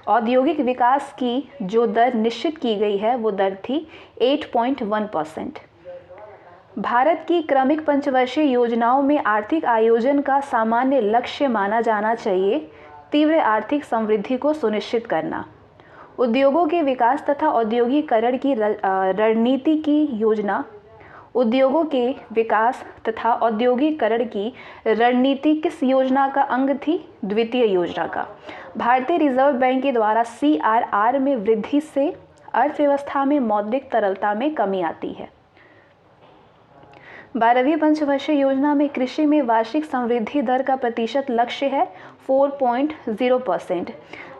औद्योगिक विकास की जो दर निश्चित की गई है वो दर थी 8.1%। भारत की क्रमिक पंचवर्षीय योजनाओं में आर्थिक आयोजन का सामान्य लक्ष्य माना जाना चाहिए तीव्र आर्थिक समृद्धि को सुनिश्चित करना, उद्योगों के विकास तथा औद्योगिकरण की रणनीति की योजना, उद्योगों के विकास तथा औद्योगिकरण की रणनीति किस योजना का अंग थी? द्वितीय योजना का। भारतीय रिजर्व बैंक के द्वारा CRR में वृद्धि से अर्थव्यवस्था में मौद्रिक तरलता में कमी आती है। 12वीं पंचवर्षीय योजना में कृषि में वार्षिक समृद्धि दर का प्रतिशत लक्ष्य है 4.0%।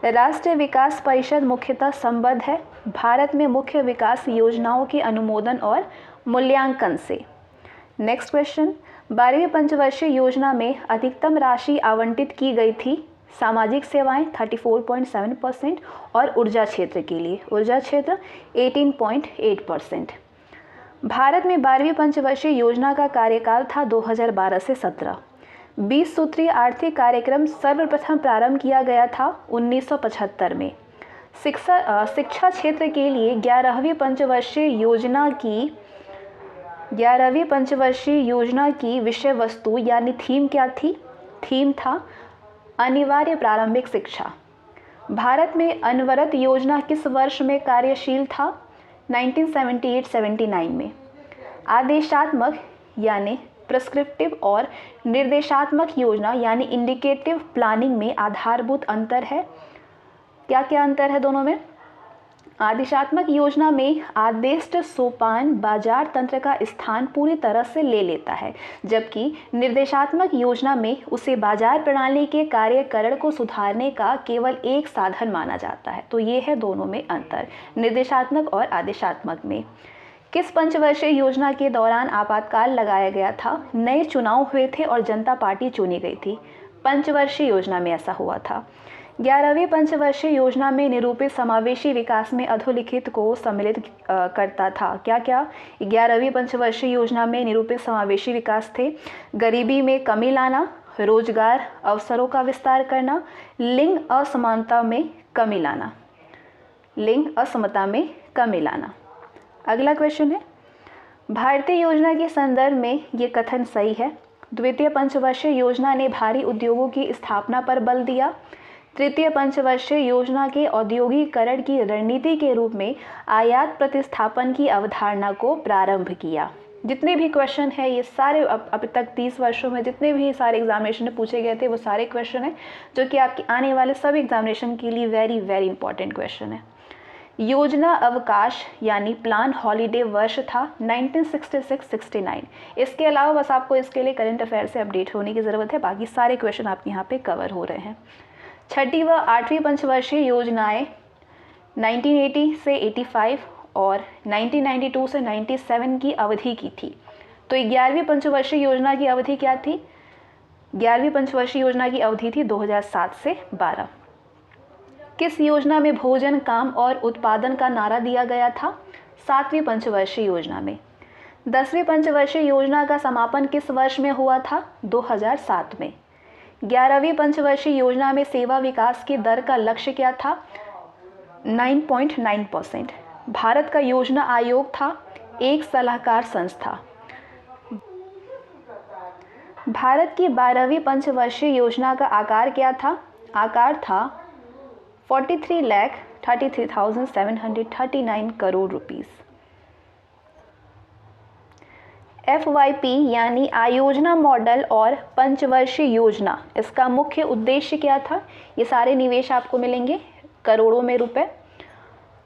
राष्ट्रीय विकास परिषद मुख्यतः संबद्ध है भारत में मुख्य विकास योजनाओं के अनुमोदन और मूल्यांकन से। नेक्स्ट क्वेश्चन, 12वीं पंचवर्षीय योजना में अधिकतम राशि आवंटित की गई थी सामाजिक सेवाएं 34.7% और ऊर्जा क्षेत्र के लिए, ऊर्जा क्षेत्र 18.8%। भारत में 12वीं पंचवर्षीय योजना का कार्यकाल था 2012 से 17। 20 सूत्रीय आर्थिक कार्यक्रम सर्वप्रथम प्रारंभ किया गया था 1975 में। शिक्षा क्षेत्र के लिए 11वीं पंचवर्षीय योजना की विषय वस्तु यानी थीम क्या थी? थीम था अनिवार्य प्रारंभिक शिक्षा। भारत में अनवरत योजना किस वर्ष में कार्यशील था? 1978-79 में। आदेशात्मक यानी प्रिस्क्रिप्टिव और निर्देशात्मक योजना यानी इंडिकेटिव प्लानिंग में आधारभूत अंतर है। क्या क्या अंतर है दोनों में? आदेशात्मक योजना में आदेश सोपान बाजार तंत्र का स्थान पूरी तरह से ले लेता है, जबकि निर्देशात्मक योजना में उसे बाजार प्रणाली के कार्यकरण को सुधारने का केवल एक साधन माना जाता है। तो ये है दोनों में अंतर, निर्देशात्मक और आदेशात्मक में। किस पंचवर्षीय योजना के दौरान आपातकाल लगाया गया था? नए चुनाव हुए थे और जनता पार्टी चुनी गई थी। पंचवर्षीय योजना में ऐसा हुआ था। 11वीं पंचवर्षीय योजना में निरूपित समावेशी विकास में अधोलिखित को सम्मिलित करता था। क्या क्या? 11वीं पंचवर्षीय योजना में निरूपित समावेशी विकास थे गरीबी में कमी लाना, रोजगार अवसरों का विस्तार करना, लिंग असमानता में कमी लाना, लिंग असमता में कमी लाना। अगला क्वेश्चन है, भारतीय योजना के संदर्भ में ये कथन सही है? द्वितीय पंचवर्षीय योजना ने भारी उद्योगों की स्थापना पर बल दिया। तृतीय पंचवर्षीय योजना के औद्योगिकरण की रणनीति के रूप में आयात प्रतिस्थापन की अवधारणा को प्रारंभ किया। जितने भी क्वेश्चन है ये सारे अब तक 30 वर्षों में जितने भी सारे एग्जामिनेशन में पूछे गए थे वो सारे क्वेश्चन हैं जो कि आपके आने वाले सभी एग्जामिनेशन के लिए वेरी वेरी इंपॉर्टेंट क्वेश्चन है। योजना अवकाश यानी प्लान हॉलीडे वर्ष था 1966-69। इसके अलावा बस आपको इसके लिए करंट अफेयर से अपडेट होने की ज़रूरत है, बाकी सारे क्वेश्चन आपके यहाँ पे कवर हो रहे हैं। 6ठी व 8वीं पंचवर्षीय योजनाएं 1980 से 85 और 1992 से 97 की अवधि की थी। तो 11वीं पंचवर्षीय योजना की अवधि क्या थी? 11वीं पंचवर्षीय योजना की अवधि थी 2007 से 12। किस योजना में भोजन, काम और उत्पादन का नारा दिया गया था? 7वीं पंचवर्षीय योजना में। 10वीं पंचवर्षीय योजना का समापन किस वर्ष में हुआ था? 2007 में। 11वीं पंचवर्षीय योजना में सेवा विकास की दर का लक्ष्य क्या था? 9.9%। भारत का योजना आयोग था एक सलाहकार संस्था। भारत की 12वीं पंचवर्षीय योजना का आकार क्या था? आकार था 43,33,739 करोड़ रुपीस। FYP यानी आयोजना मॉडल और पंचवर्षीय योजना, इसका मुख्य उद्देश्य क्या था? ये सारे निवेश आपको मिलेंगे करोड़ों में रुपए,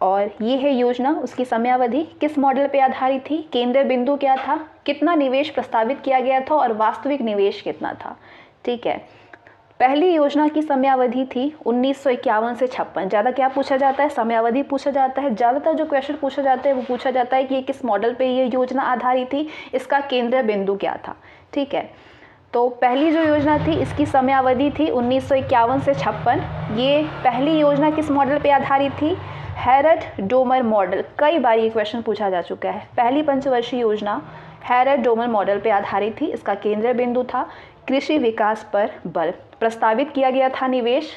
और ये है योजना। उसकी समयावधि किस मॉडल पे आधारित थी? केंद्र बिंदु क्या था? कितना निवेश प्रस्तावित किया गया था और वास्तविक निवेश कितना था? ठीक है। पहली योजना की समयावधि थी 1951 से 56। ज़्यादा क्या पूछा जाता है? समयावधि पूछा जाता है। ज़्यादातर जो क्वेश्चन पूछा जाता है वो पूछा जाता है कि ये किस मॉडल पे ये योजना आधारित थी, इसका केंद्र बिंदु क्या था। ठीक है, तो पहली जो योजना थी इसकी समयावधि थी 1951 से 56। ये पहली योजना किस मॉडल पे आधारित थी? हैरट डोमर मॉडल। कई बार ये क्वेश्चन पूछा जा चुका है। पहली पंचवर्षीय योजना हैरट डोमर मॉडल पे आधारित थी। इसका केंद्र बिंदु था कृषि विकास पर बल। प्रस्तावित किया गया था निवेश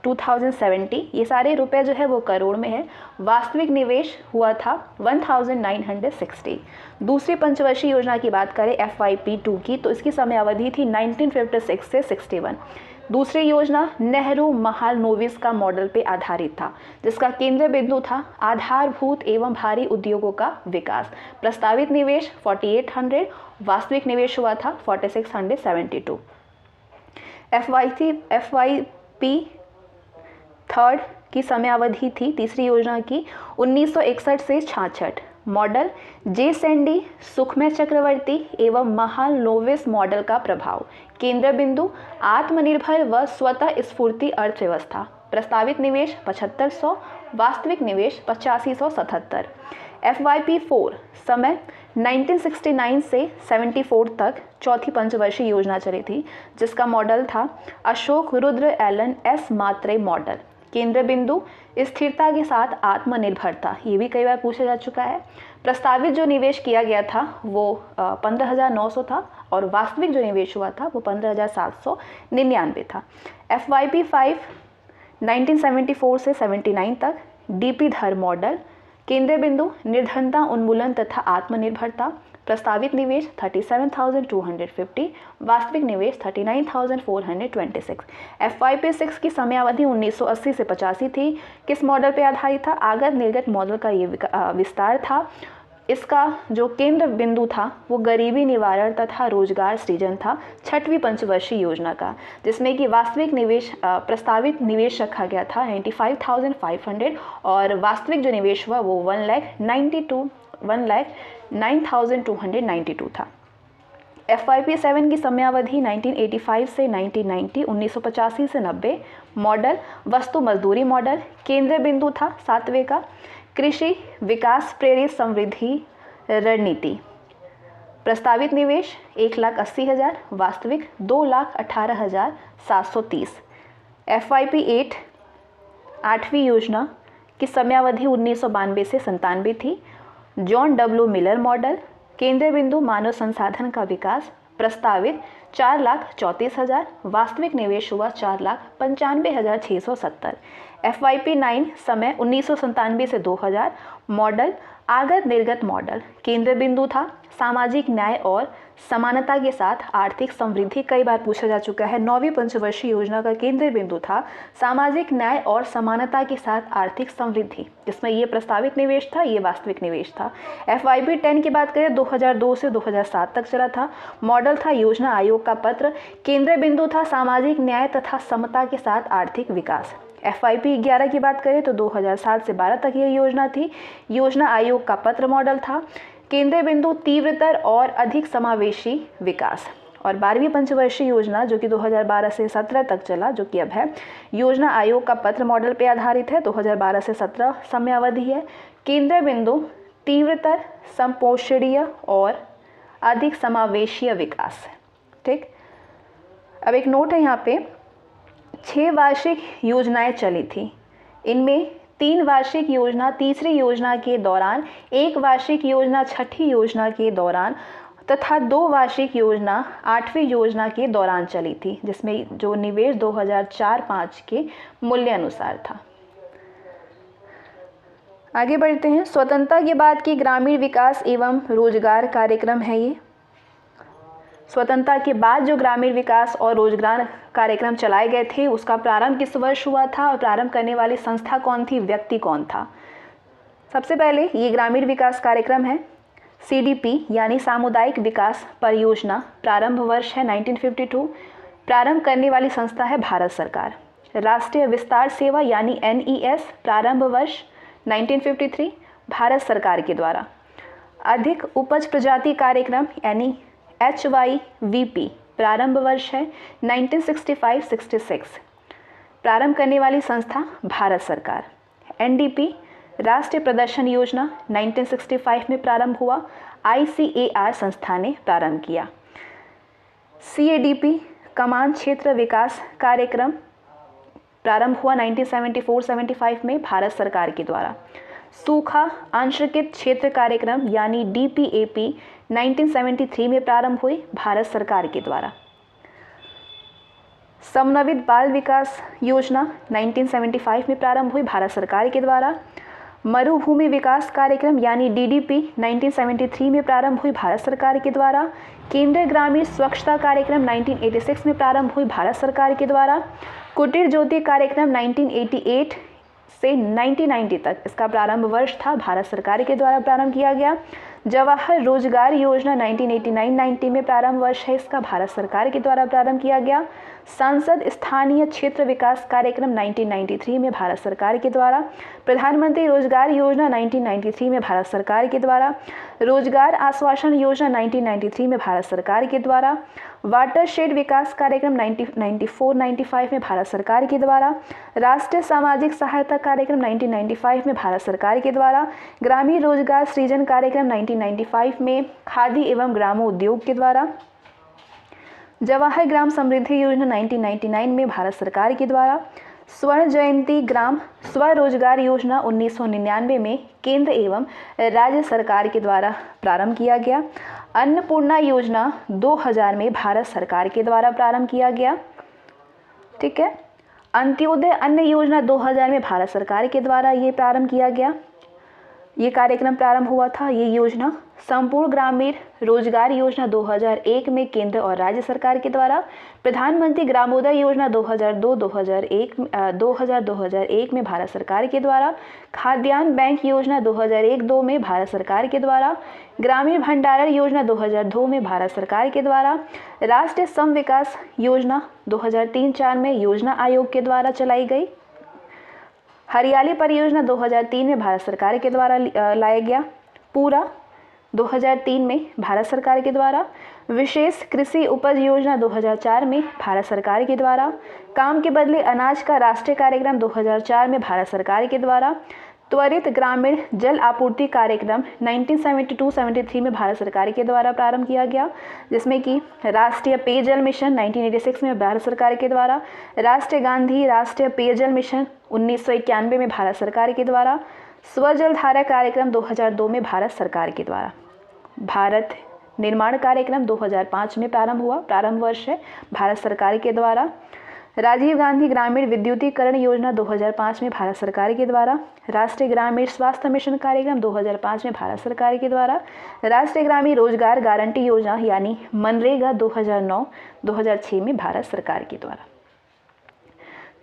2070, ये सारे रुपए जो है वो करोड़ में है। वास्तविक निवेश हुआ था 1960। दूसरी पंचवर्षीय योजना की बात करें FYP2 की, तो इसकी समय अवधि थी 1956 से 61। दूसरी योजना नेहरू महालनोबिस का मॉडल पे आधारित था, जिसका केंद्र बिंदु था आधारभूत एवं भारी उद्योगों का विकास। प्रस्तावित निवेश 4800, वास्तविक निवेश हुआ था 4672। FYP थर्ड की समय अवधि थी तीसरी योजना की 1961 से 66। मॉडल जे सैंडी, सुखमय चक्रवर्ती एवं महालनोबिस मॉडल का प्रभाव। केंद्र बिंदु आत्मनिर्भर व स्वतः स्फूर्ति अर्थव्यवस्था। प्रस्तावित निवेश 7500, वास्तविक निवेश 8577। FYP4 समय 1969 से 74 तक चौथी पंचवर्षीय योजना चली थी, जिसका मॉडल था अशोक रुद्र एलन एस मात्रे मॉडल। केंद्र बिंदु स्थिरता के साथ आत्मनिर्भरता, ये भी कई बार पूछा जा चुका है। प्रस्तावित जो निवेश किया गया था वो 15,900 था और वास्तविक जो निवेश हुआ था वो 15,799 था। FYP5 1974 से 79 तक DP धर मॉडल। केंद्र बिंदु निर्धनता उन्मूलन तथा आत्मनिर्भरता। प्रस्तावित निवेश 37,250, वास्तविक निवेश 39,426। FYP6 की समयावधि 1980 से 85 थी। किस मॉडल पर आधारित था? आगत निर्गत मॉडल का ये विस्तार था। इसका जो केंद्र बिंदु था वो गरीबी निवारण तथा रोजगार सृजन था छठवीं पंचवर्षीय योजना का, जिसमें कि वास्तविक निवेश प्रस्तावित निवेश रखा गया था 95,500 और वास्तविक जो निवेश हुआ वो 1,09,292 था। FYP7 की समयावधि 1985 से 1990, 1985 से 90। मॉडल वस्तु मजदूरी मॉडल। केंद्र बिंदु था सातवें का कृषि विकास प्रेरित समृद्धि रणनीति। प्रस्तावित निवेश 1,80,000, वास्तविक 2,18,730। FYP8 आठवीं योजना की समयावधि 1992 से 97 थी। John W Miller model. केंद्र बिंदु मानव संसाधन का विकास। प्रस्तावित 4,34,000, वास्तविक निवेश हुआ 4,95,670। FYP9 समय 1997 से 2000। मॉडल आगत निर्गत मॉडल। केंद्र बिंदु था सामाजिक न्याय और समानता के साथ आर्थिक समृद्धि, कई बार पूछा जा चुका है। नौवीं पंचवर्षीय योजना का केंद्र बिंदु था सामाजिक न्याय और समानता के साथ आर्थिक समृद्धि, जिसमें ये प्रस्तावित निवेश था, ये वास्तविक निवेश था। FYP10 की बात करें 2002 से 2007 तक चला था। मॉडल था योजना आयोग का पत्र। केंद्र बिंदु था सामाजिक न्याय तथा समता के साथ आर्थिक विकास। FYP11 की बात करें तो 2007 से 12 तक ये योजना थी। योजना आयोग का पत्र मॉडल था। केंद्र बिंदु तीव्रतर और अधिक समावेशी विकास। और 12वीं पंचवर्षीय योजना जो कि 2012 से 17 तक चला, जो कि अब है, योजना आयोग का पत्र मॉडल पर आधारित है। 2012 से 17 समयावधि है। केंद्र बिंदु तीव्रतर, संपोषणीय और अधिक समावेशीय विकास। ठीक, अब एक नोट है यहाँ पे, 6 वार्षिक योजनाएं चली थी। इनमें 3 वार्षिक योजना तीसरी योजना के दौरान, 1 वार्षिक योजना छठी योजना के दौरान तथा 2 वार्षिक योजना 8वीं योजना के दौरान चली थी, जिसमें जो निवेश 2004-05 के मूल्य अनुसार था। आगे बढ़ते हैं। स्वतंत्रता के बाद की ग्रामीण विकास एवं रोजगार कार्यक्रम है ये। स्वतंत्रता के बाद जो ग्रामीण विकास और रोजगार कार्यक्रम चलाए गए थे उसका प्रारंभ किस वर्ष हुआ था और प्रारंभ करने वाली संस्था कौन थी, व्यक्ति कौन था? सबसे पहले ये ग्रामीण विकास कार्यक्रम है CDP यानी सामुदायिक विकास परियोजना। प्रारंभ वर्ष है 1952। प्रारंभ करने वाली संस्था है भारत सरकार। राष्ट्रीय विस्तार सेवा यानी NES, प्रारंभ वर्ष 1953, भारत सरकार के द्वारा। अधिक उपज प्रजाति कार्यक्रम यानी HYVP, प्रारंभ वर्ष है 1965-66। प्रारंभ करने वाली संस्था भारत सरकार। NDP राष्ट्रीय प्रदर्शन योजना 1965 में प्रारंभ हुआ। ICAR संस्था ने प्रारंभ किया। CADP कमान क्षेत्र विकास कार्यक्रम प्रारंभ हुआ 1974-75 में भारत सरकार के द्वारा। सूखा अंशकृत क्षेत्र कार्यक्रम यानी DPAP 1973 में प्रारंभ हुई भारत सरकार के द्वारा। समन्वित बाल विकास योजना 1975 में प्रारंभ हुई भारत सरकार के द्वारा। मरुभूमि विकास कार्यक्रम यानी DDP 1973 में प्रारंभ हुई भारत सरकार के द्वारा। केंद्रीय ग्रामीण स्वच्छता कार्यक्रम 1986 में प्रारंभ हुई भारत सरकार के द्वारा। कुटीर ज्योति कार्यक्रम 1988 से 1990 तक इसका प्रारंभ वर्ष था, भारत सरकार के द्वारा प्रारंभ किया गया। जवाहर रोजगार योजना 1989-90 में प्रारंभ वर्ष है इसका, भारत सरकार के द्वारा प्रारंभ किया गया। सांसद स्थानीय क्षेत्र विकास कार्यक्रम 1993 में भारत सरकार के द्वारा। प्रधानमंत्री रोजगार योजना 1993 में भारत सरकार के द्वारा। रोजगार आश्वासन योजना 1993 में भारत सरकार के द्वारा। वाटरशेड विकास कार्यक्रम 1994-95 में भारत सरकार के द्वारा। राष्ट्रीय सामाजिक सहायता कार्यक्रम 1995 में भारत सरकार के द्वारा। ग्रामीण रोजगार सृजन कार्यक्रम 1995 में खादी एवं ग्रामोद्योग के द्वारा। जवाहर ग्राम समृद्धि योजना 1999 में भारत सरकार के द्वारा। स्वर्ण जयंती ग्राम स्वरोजगार योजना 1999 में केंद्र एवं राज्य सरकार के द्वारा प्रारंभ किया गया। अन्नपूर्णा योजना 2000 में भारत सरकार के द्वारा प्रारंभ किया गया। ठीक है। अंत्योदय अन्न योजना 2000 में भारत सरकार के द्वारा ये प्रारंभ किया गया, ये कार्यक्रम प्रारंभ हुआ था, ये योजना। संपूर्ण ग्रामीण रोजगार योजना 2001 में केंद्र और राज्य सरकार के द्वारा। प्रधानमंत्री ग्रामोदय योजना 2001 में भारत सरकार के द्वारा। खाद्यान्न बैंक योजना 2001-2 में भारत सरकार के द्वारा। ग्रामीण भंडारण योजना 2002 में भारत सरकार के द्वारा। राष्ट्रीय सम विकास योजना 2003-4 में योजना आयोग के द्वारा चलाई गई। हरियाली परियोजना 2003 में भारत सरकार के द्वारा लाया गया, पूरा 2003 में भारत सरकार के द्वारा। विशेष कृषि उपज योजना 2004 में भारत सरकार के द्वारा। काम के बदले अनाज का राष्ट्रीय कार्यक्रम 2004 में भारत सरकार के द्वारा। त्वरित ग्रामीण जल आपूर्ति कार्यक्रम 1972-73 में भारत सरकार के द्वारा प्रारंभ किया गया, जिसमें कि राष्ट्रीय पेयजल मिशन 1986 में भारत सरकार के द्वारा। राष्ट्रीय गांधी राष्ट्रीय पेयजल मिशन 1991 में भारत सरकार के द्वारा। स्वजल धारा कार्यक्रम 2002 में भारत सरकार के द्वारा। भारत निर्माण कार्यक्रम 2005 में प्रारंभ हुआ, प्रारंभ वर्ष है, भारत सरकार के द्वारा। राजीव गांधी ग्रामीण विद्युतीकरण योजना 2005 में भारत सरकार के द्वारा। राष्ट्रीय ग्रामीण स्वास्थ्य मिशन कार्यक्रम 2005 में भारत सरकार के द्वारा। राष्ट्रीय ग्रामीण रोजगार गारंटी योजना यानी मनरेगा 2009-2006 में भारत सरकार के द्वारा।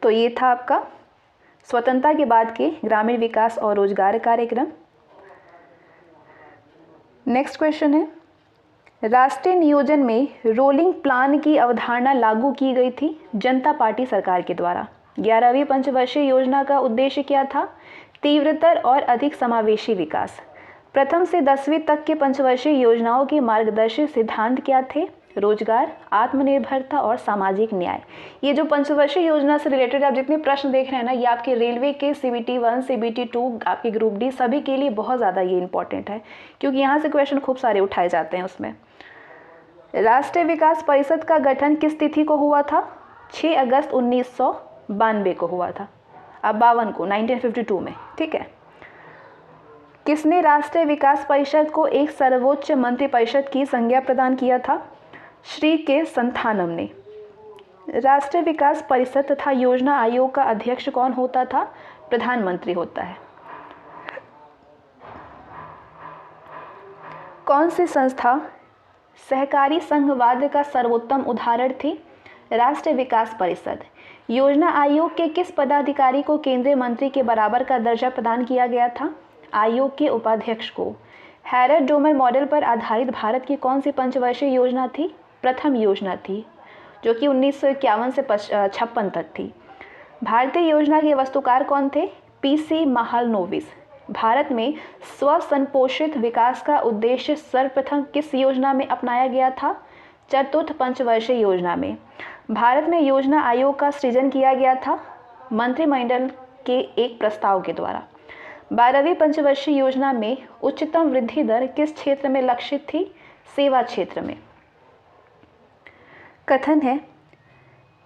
तो ये था आपका स्वतंत्रता के बाद के ग्रामीण विकास और रोजगार कार्यक्रम। नेक्स्ट क्वेश्चन है, राष्ट्रीय नियोजन में रोलिंग प्लान की अवधारणा लागू की गई थी जनता पार्टी सरकार के द्वारा। 11वीं पंचवर्षीय योजना का उद्देश्य क्या था? तीव्रतर और अधिक समावेशी विकास। प्रथम से 10वीं तक के पंचवर्षीय योजनाओं के मार्गदर्शी सिद्धांत क्या थे? रोजगार, आत्मनिर्भरता और सामाजिक न्याय। ये जो पंचवर्षीय योजना से रिलेटेड आप जितने प्रश्न देख रहे हैं ना, ये आपके रेलवे के CBT 1, CBT 2, आपके ग्रुप डी सभी के लिए बहुत ज़्यादा ये इंपॉर्टेंट है, क्योंकि यहाँ से क्वेश्चन खूब सारे उठाए जाते हैं उसमें। राष्ट्रीय विकास परिषद का गठन किस तिथि को हुआ था? 6 अगस्त 1992 को हुआ था, अब 52 को 1952 में। ठीक है। किसने राष्ट्रीय विकास परिषद को एक सर्वोच्च मंत्रिपरिषद की संज्ञा प्रदान किया था? श्री के संथानम ने। राष्ट्रीय विकास परिषद तथा योजना आयोग का अध्यक्ष कौन होता था? प्रधानमंत्री होता है। कौन सी संस्था सहकारी संघवाद का सर्वोत्तम उदाहरण थी? राष्ट्रीय विकास परिषद। योजना आयोग के किस पदाधिकारी को केंद्रीय मंत्री के बराबर का दर्जा प्रदान किया गया था? आयोग के उपाध्यक्ष को। हैरड डोमर मॉडल पर आधारित भारत की कौन सी पंचवर्षीय योजना थी? प्रथम योजना थी, जो कि 1951 से 56 तक थी। भारतीय योजना के वस्तुकार कौन थे? PC महालनोबिस। भारत में स्वसंपोषित विकास का उद्देश्य सर्वप्रथम किस योजना में अपनाया गया था? चतुर्थ पंचवर्षीय योजना में। भारत में योजना आयोग का सृजन किया गया था मंत्रिमंडल के एक प्रस्ताव के द्वारा। 12वीं पंचवर्षीय योजना में उच्चतम वृद्धि दर किस क्षेत्र में लक्षित थी? सेवा क्षेत्र में। कथन है,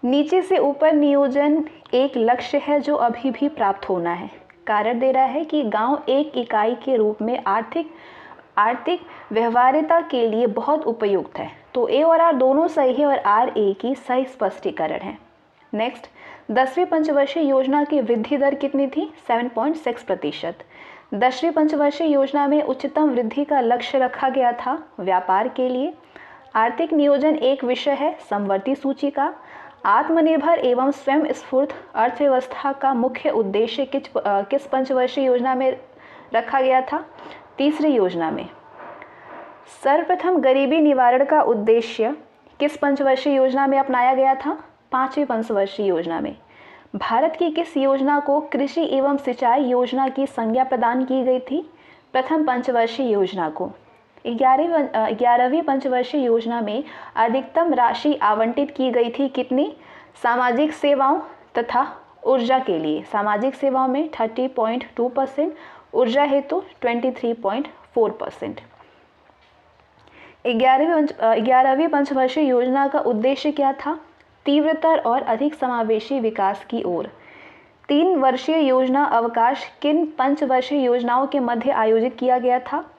नीचे से ऊपर नियोजन एक लक्ष्य है जो अभी भी प्राप्त होना है। कारण दे रहा है कि गांव एक इकाई के रूप में आर्थिक व्यवहार्यता के लिए बहुत उपयुक्त है। तो A और R दोनों सही है और R A की सही स्पष्टीकरण है। नेक्स्ट, 10वीं पंचवर्षीय योजना की वृद्धि दर कितनी थी? 7.6%। 10वीं पंचवर्षीय योजना में उच्चतम वृद्धि का लक्ष्य रखा गया था व्यापार के लिए। आर्थिक नियोजन एक विषय है समवर्ती सूची का। आत्मनिर्भर एवं स्वयं स्फूर्त अर्थव्यवस्था का मुख्य उद्देश्य किस पंचवर्षीय योजना में रखा गया था? तीसरी योजना में। सर्वप्रथम गरीबी निवारण का उद्देश्य किस पंचवर्षीय योजना में अपनाया गया था? 5वीं पंचवर्षीय योजना में। भारत की किस योजना को कृषि एवं सिंचाई योजना की संज्ञा प्रदान की गई थी? प्रथम पंचवर्षीय योजना को। 11वीं पंचवर्षीय योजना में अधिकतम राशि आवंटित की गई थी कितनी? सामाजिक सेवाओं तथा ऊर्जा के लिए। सामाजिक सेवाओं में 30.2%, ऊर्जा हेतु 23.4%। 11वीं पंचवर्षीय योजना का उद्देश्य क्या था? तीव्रतर और अधिक समावेशी विकास की ओर। 3 वर्षीय योजना अवकाश किन पंचवर्षीय योजनाओं के मध्य आयोजित किया गया था?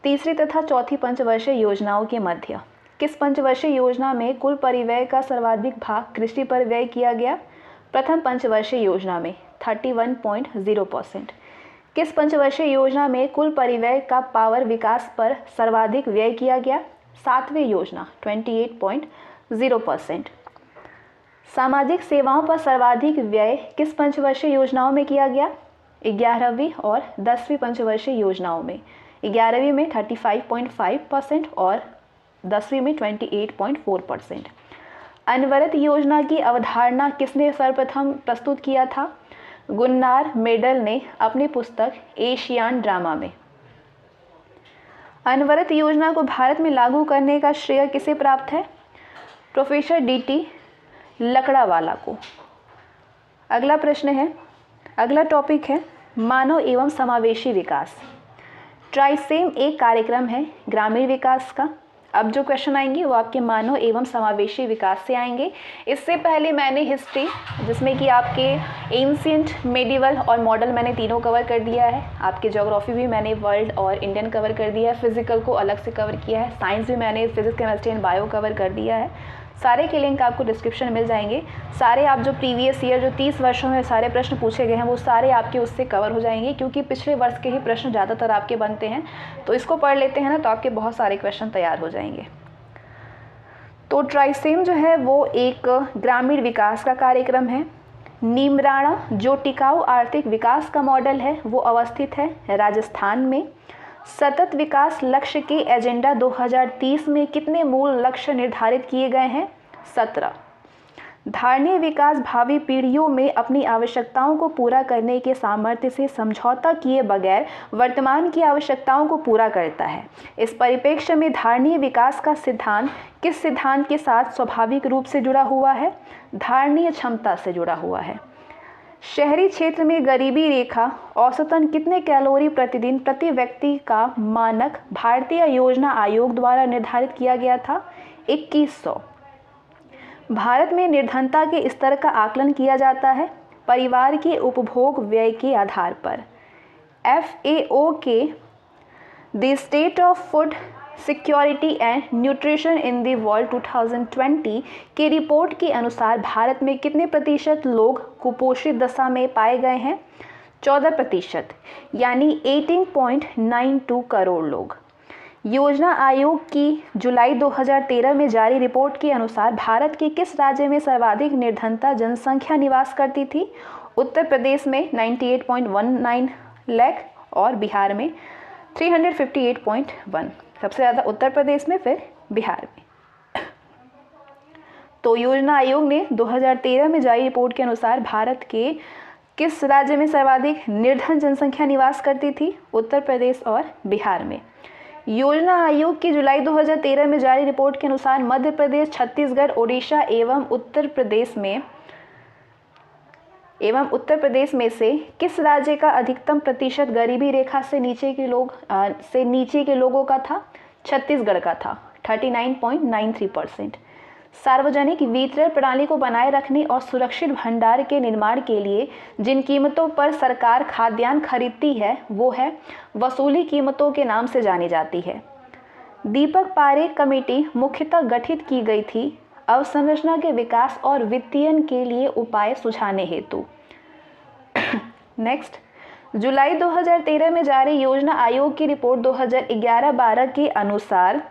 तीसरी तथा चौथी पंचवर्षीय योजनाओं के मध्य। किस पंचवर्षीय योजना में कुल परिव्यय का सर्वाधिक भाग कृषि पर व्यय किया गया? प्रथम पंचवर्षीय योजना में 31.0%। किस पंचवर्षीय योजना में कुल परिव्यय का पावर विकास पर सर्वाधिक व्यय किया गया? 7वीं योजना 28.0%। सामाजिक सेवाओं पर सर्वाधिक व्यय किस पंचवर्षीय योजनाओं में किया गया? 11वीं और 10वीं पंचवर्षीय योजनाओं में। 11वीं में 35.5% और 10वीं में 28.4%। अनवरत योजना की अवधारणा किसने सर्वप्रथम प्रस्तुत किया था? गुन्नार मेडल ने अपनी पुस्तक एशियान ड्रामा में। अनवरत योजना को भारत में लागू करने का श्रेय किसे प्राप्त है? प्रोफेसर डीटी लकड़ावाला को। अगला प्रश्न है, अगला टॉपिक है मानव एवं समावेशी विकास। ट्राइसेम एक कार्यक्रम है ग्रामीण विकास का। अब जो क्वेश्चन आएंगे वो आपके मानव एवं समावेशी विकास से आएंगे। इससे पहले मैंने हिस्ट्री, जिसमें कि आपके एंशिएंट, मेडिवल और मॉडल, मैंने तीनों कवर कर दिया है। आपके ज्योग्राफी भी मैंने वर्ल्ड और इंडियन कवर कर दिया है। फिजिकल को अलग से कवर किया है। साइंस भी मैंने physics, chemistry and bio cover कर दिया है। सारे के लिंक आपको डिस्क्रिप्शन में मिल जाएंगे। सारे आप जो प्रीवियस ईयर जो 30 वर्षों में सारे प्रश्न पूछे गए हैं वो सारे आपके उससे कवर हो जाएंगे, क्योंकि पिछले वर्ष के ही प्रश्न ज़्यादातर आपके बनते हैं। तो इसको पढ़ लेते हैं ना, तो आपके बहुत सारे क्वेश्चन तैयार हो जाएंगे। तो ट्राइसेम जो है वो एक ग्रामीण विकास का कार्यक्रम है। नीमराणा जो टिकाऊ आर्थिक विकास का मॉडल है वो अवस्थित है राजस्थान में। सतत विकास लक्ष्य के एजेंडा 2030 में कितने मूल लक्ष्य निर्धारित किए गए हैं? 17। धारणीय विकास भावी पीढ़ियों में अपनी आवश्यकताओं को पूरा करने के सामर्थ्य से समझौता किए बगैर वर्तमान की आवश्यकताओं को पूरा करता है। इस परिप्रेक्ष्य में धारणीय विकास का सिद्धांत किस सिद्धांत के साथ स्वाभाविक रूप से जुड़ा हुआ है? धारणीय क्षमता से जुड़ा हुआ है। शहरी क्षेत्र में गरीबी रेखा औसतन कितने कैलोरी प्रतिदिन प्रति व्यक्ति का मानक भारतीय योजना आयोग द्वारा निर्धारित किया गया था? 2100। भारत में निर्धनता के स्तर का आकलन किया जाता है परिवार के उपभोग व्यय के आधार पर। FAO के the state of food security and nutrition in the world 2020 की रिपोर्ट के अनुसार भारत में कितने प्रतिशत लोग कुपोषित दशा में पाए गए हैं? 14%, यानी 18.92 करोड़ लोग। योजना आयोग की जुलाई 2013 में जारी रिपोर्ट के अनुसार भारत के किस राज्य में सर्वाधिक निर्धनता जनसंख्या निवास करती थी? उत्तर प्रदेश में 98.19 लाख और बिहार में 358.1। सबसे ज़्यादा उत्तर प्रदेश में, फिर बिहार में। तो योजना आयोग ने 2013 में जारी रिपोर्ट के अनुसार भारत के किस राज्य में सर्वाधिक निर्धन जनसंख्या निवास करती थी? उत्तर प्रदेश और बिहार में। योजना आयोग की जुलाई 2013 में जारी रिपोर्ट के अनुसार मध्य प्रदेश, छत्तीसगढ़, ओडिशा एवं उत्तर प्रदेश में से किस राज्य का अधिकतम प्रतिशत गरीबी रेखा से नीचे के लोगों का था? छत्तीसगढ़ का था 39.93%। सार्वजनिक वितरण प्रणाली को बनाए रखने और सुरक्षित भंडार के निर्माण के लिए जिन कीमतों पर सरकार खाद्यान्न खरीदती है वो है वसूली कीमतों के नाम से जानी जाती है। दीपक पारेख कमेटी मुख्यतः गठित की गई थी अवसंरचना के विकास और वित्तीयन के लिए उपाय सुझाने हेतु। नेक्स्ट, जुलाई 2013 में जारी योजना आयोग की रिपोर्ट 2011-12 के अनुसार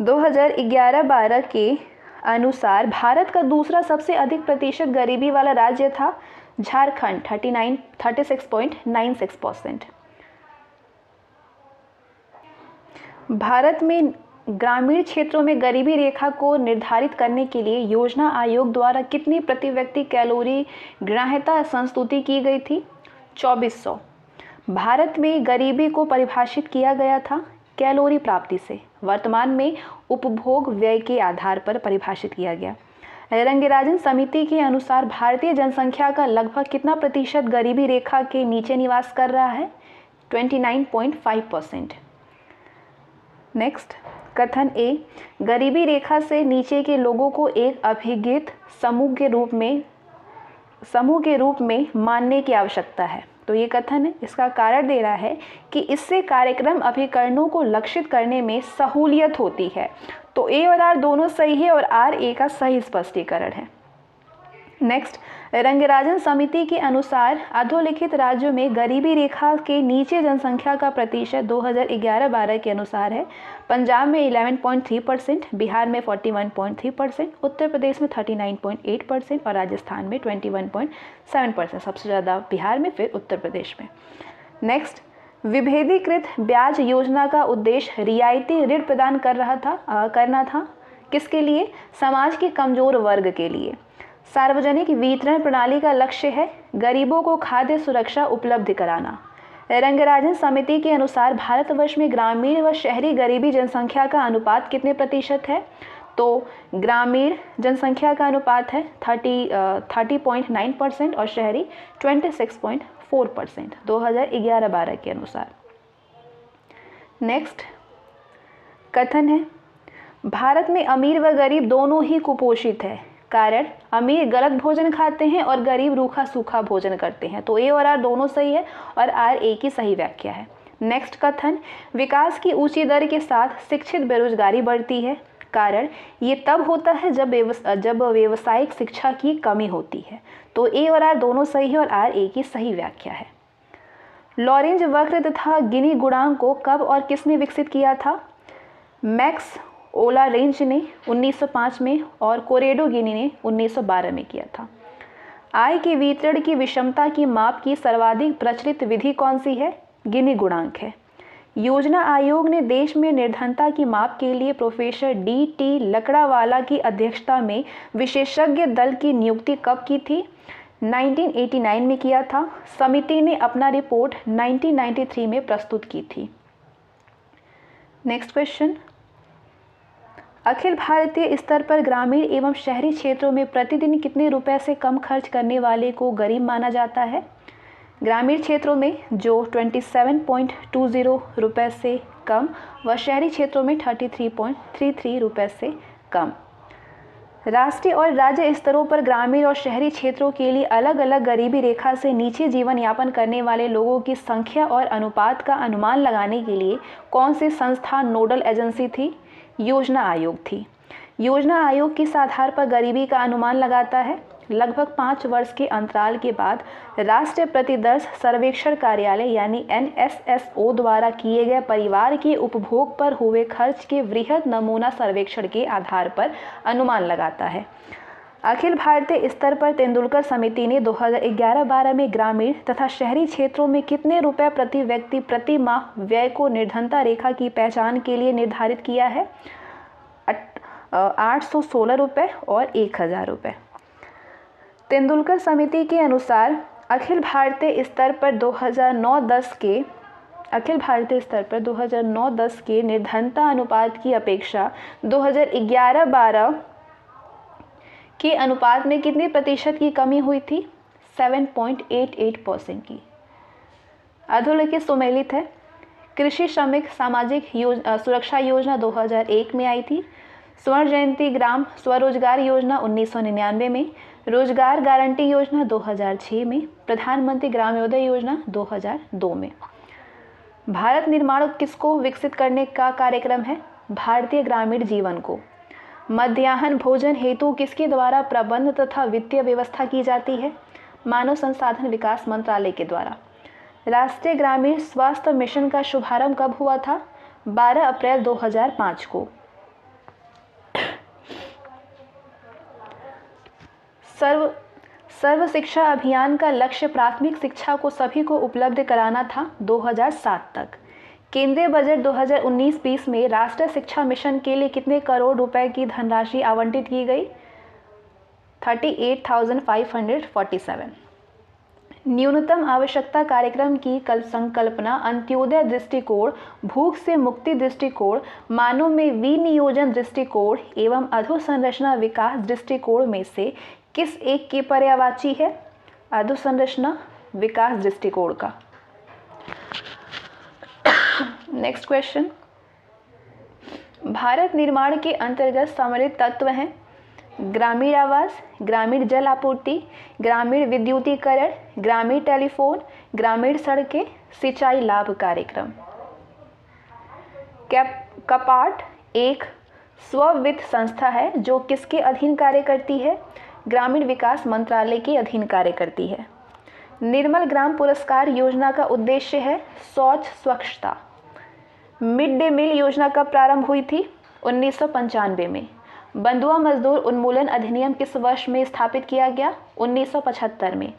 2011-12 के अनुसार भारत का दूसरा सबसे अधिक प्रतिशत गरीबी वाला राज्य था झारखंड 36.96%। भारत में ग्रामीण क्षेत्रों में गरीबी रेखा को निर्धारित करने के लिए योजना आयोग द्वारा कितनी प्रति व्यक्ति कैलोरी ग्राह्यता संस्तुति की गई थी? 2400। भारत में गरीबी को परिभाषित किया गया था कैलोरी प्राप्ति से, वर्तमान में उपभोग व्यय के आधार पर परिभाषित किया गया। रंगराजन समिति के अनुसार भारतीय जनसंख्या का लगभग कितना प्रतिशत गरीबी रेखा के नीचे निवास कर रहा है? 29.5%। नेक्स्ट, कथन ए, गरीबी रेखा से नीचे के लोगों को एक अभिहित समूह के रूप में मानने की आवश्यकता है। तो ये कथन है, इसका कारण दे रहा है कि इससे कार्यक्रम अभिकरणों को लक्षित करने में सहूलियत होती है। तो ए और आर दोनों सही है और आर ए का सही स्पष्टीकरण है। नेक्स्ट, रंगराजन समिति के अनुसार अधोलिखित राज्यों में गरीबी रेखा के नीचे जनसंख्या का प्रतिशत 2011-12 के अनुसार है। पंजाब में 11.3%, बिहार में 41.3%, उत्तर प्रदेश में 39.8% और राजस्थान में 21.7%। सबसे ज़्यादा बिहार में, फिर उत्तर प्रदेश में। नेक्स्ट, विभेदीकृत ब्याज योजना का उद्देश्य रियायती ऋण प्रदान करना था। किसके लिए? समाज के कमजोर वर्ग के लिए। सार्वजनिक वितरण प्रणाली का लक्ष्य है गरीबों को खाद्य सुरक्षा उपलब्ध कराना। रंगराजन समिति के अनुसार भारतवर्ष में ग्रामीण व शहरी गरीबी जनसंख्या का अनुपात कितने प्रतिशत है? तो ग्रामीण जनसंख्या का अनुपात है 30.9% और शहरी 26.4% 2011-12 के अनुसार। नेक्स्ट, कथन है, भारत में अमीर व गरीब दोनों ही कुपोषित है। कारण, अमीर गलत भोजन खाते हैं और गरीब रूखा सूखा भोजन करते हैं। तो ए और आर दोनों सही है और आर ए की सही व्याख्या है। नेक्स्ट कथन, विकास की ऊंची दर के साथ शिक्षित बेरोजगारी बढ़ती है। कारण, ये तब होता है जब व्यावसायिक शिक्षा की कमी होती है। तो ए और आर दोनों सही है और आर ए की सही व्याख्या है। लॉरेंज वक्र तथा गिनी गुणांक को कब और किसने विकसित किया था? मैक्स ओलारेंज ने 1905 में और कोरेडो गिनी ने 1912 में किया था। आय के वितरण की विषमता की माप की सर्वाधिक प्रचलित विधि कौन सी है? गिनी गुणांक है। योजना आयोग ने देश में निर्धनता की माप के लिए प्रोफेसर डी.टी. लकड़ावाला की अध्यक्षता में विशेषज्ञ दल की नियुक्ति कब की थी? 1989 में किया था। समिति ने अपना रिपोर्ट 1993 में प्रस्तुत की थी। नेक्स्ट क्वेश्चन, अखिल भारतीय स्तर पर ग्रामीण एवं शहरी क्षेत्रों में प्रतिदिन कितने रुपए से कम खर्च करने वाले को गरीब माना जाता है? ग्रामीण क्षेत्रों में जो 27.20 रुपए से कम व शहरी क्षेत्रों में 33.33 रुपए से कम। राष्ट्रीय और राज्य स्तरों पर ग्रामीण और शहरी क्षेत्रों के लिए अलग अलग गरीबी रेखा से नीचे जीवन यापन करने वाले लोगों की संख्या और अनुपात का अनुमान लगाने के लिए कौन सी संस्था नोडल एजेंसी थी? योजना आयोग थी। योजना आयोग किस आधार पर गरीबी का अनुमान लगाता है? लगभग 5 वर्ष के अंतराल के बाद राष्ट्रीय प्रतिदर्श सर्वेक्षण कार्यालय यानी NSSO द्वारा किए गए परिवार के उपभोग पर हुए खर्च के वृहद नमूना सर्वेक्षण के आधार पर अनुमान लगाता है। अखिल भारतीय स्तर पर तेंदुलकर समिति ने 2011-12 में ग्रामीण तथा शहरी क्षेत्रों में कितने रुपए प्रति व्यक्ति प्रति माह व्यय को निर्धनता रेखा की पहचान के लिए निर्धारित किया है? 816 रुपये और 1000 रुपये। तेंदुलकर समिति के अनुसार अखिल भारतीय स्तर पर 2009-10 के निर्धनता अनुपात की अपेक्षा 2011-12 के अनुपात में कितने प्रतिशत की कमी हुई थी? 7.88% की। अधोलिखित सुमेलित है। कृषि श्रमिक सामाजिक सुरक्षा योजना 2001 में आई थी। स्वर्ण जयंती ग्राम स्वरोजगार योजना 1999 में, रोजगार गारंटी योजना 2006 में, प्रधानमंत्री ग्रामोदय योजना 2002 में। भारत निर्माण किसको विकसित करने का कार्यक्रम है? भारतीय ग्रामीण जीवन को। मध्याह्न भोजन हेतु किसके द्वारा प्रबंध तथा वित्तीय व्यवस्था की जाती है? मानव संसाधन विकास मंत्रालय के द्वारा। राष्ट्रीय ग्रामीण स्वास्थ्य मिशन का शुभारंभ कब हुआ था? 12 अप्रैल 2005 को। सर्व शिक्षा अभियान का लक्ष्य प्राथमिक शिक्षा को सभी को उपलब्ध कराना था 2007 तक। केंद्रीय बजट 2019-20 में राष्ट्रीय शिक्षा मिशन के लिए कितने करोड़ रुपए की धनराशि आवंटित की गई? 38,547। न्यूनतम आवश्यकता कार्यक्रम की संकल्पना अंत्योदय दृष्टिकोण, भूख से मुक्ति दृष्टिकोण, मानव में विनियोजन दृष्टिकोण एवं अधोसंरचना विकास दृष्टिकोण में से किस एक की पर्यायवाची है? अधोसंरचना विकास दृष्टिकोण का। नेक्स्ट क्वेश्चन, भारत निर्माण के अंतर्गत सम्मिलित तत्व हैं ग्रामीण आवास, ग्रामीण जल आपूर्ति, ग्रामीण विद्युतीकरण, ग्रामीण टेलीफोन, ग्रामीण सड़कें, सिंचाई लाभ कार्यक्रम। कपाट एक स्ववित्त संस्था है जो किसके अधीन कार्य करती है? ग्रामीण विकास मंत्रालय के अधीन कार्य करती है। निर्मल ग्राम पुरस्कार योजना का उद्देश्य है शौच स्वच्छता। मिड डे मील योजना कब प्रारंभ हुई थी? 1995 में। बंधुआ मजदूर उन्मूलन अधिनियम किस वर्ष में स्थापित किया गया? 1975 में।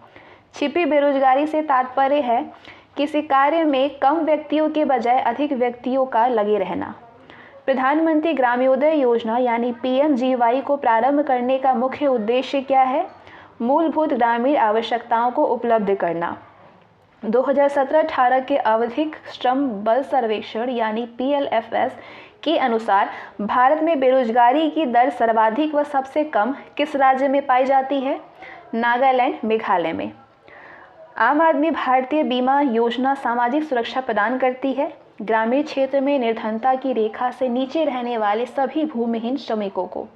छिपी बेरोजगारी से तात्पर्य है किसी कार्य में कम व्यक्तियों के बजाय अधिक व्यक्तियों का लगे रहना। प्रधानमंत्री ग्रामोदय योजना यानी PMGY को प्रारंभ करने का मुख्य उद्देश्य क्या है? मूलभूत ग्रामीण आवश्यकताओं को उपलब्ध करना। 2017-18 के आवधिक श्रम बल सर्वेक्षण यानी PLFS के अनुसार भारत में बेरोजगारी की दर सर्वाधिक व सबसे कम किस राज्य में पाई जाती है? नागालैंड, मेघालय में। आम आदमी भारतीय बीमा योजना सामाजिक सुरक्षा प्रदान करती है ग्रामीण क्षेत्र में निर्धनता की रेखा से नीचे रहने वाले सभी भूमिहीन श्रमिकों को।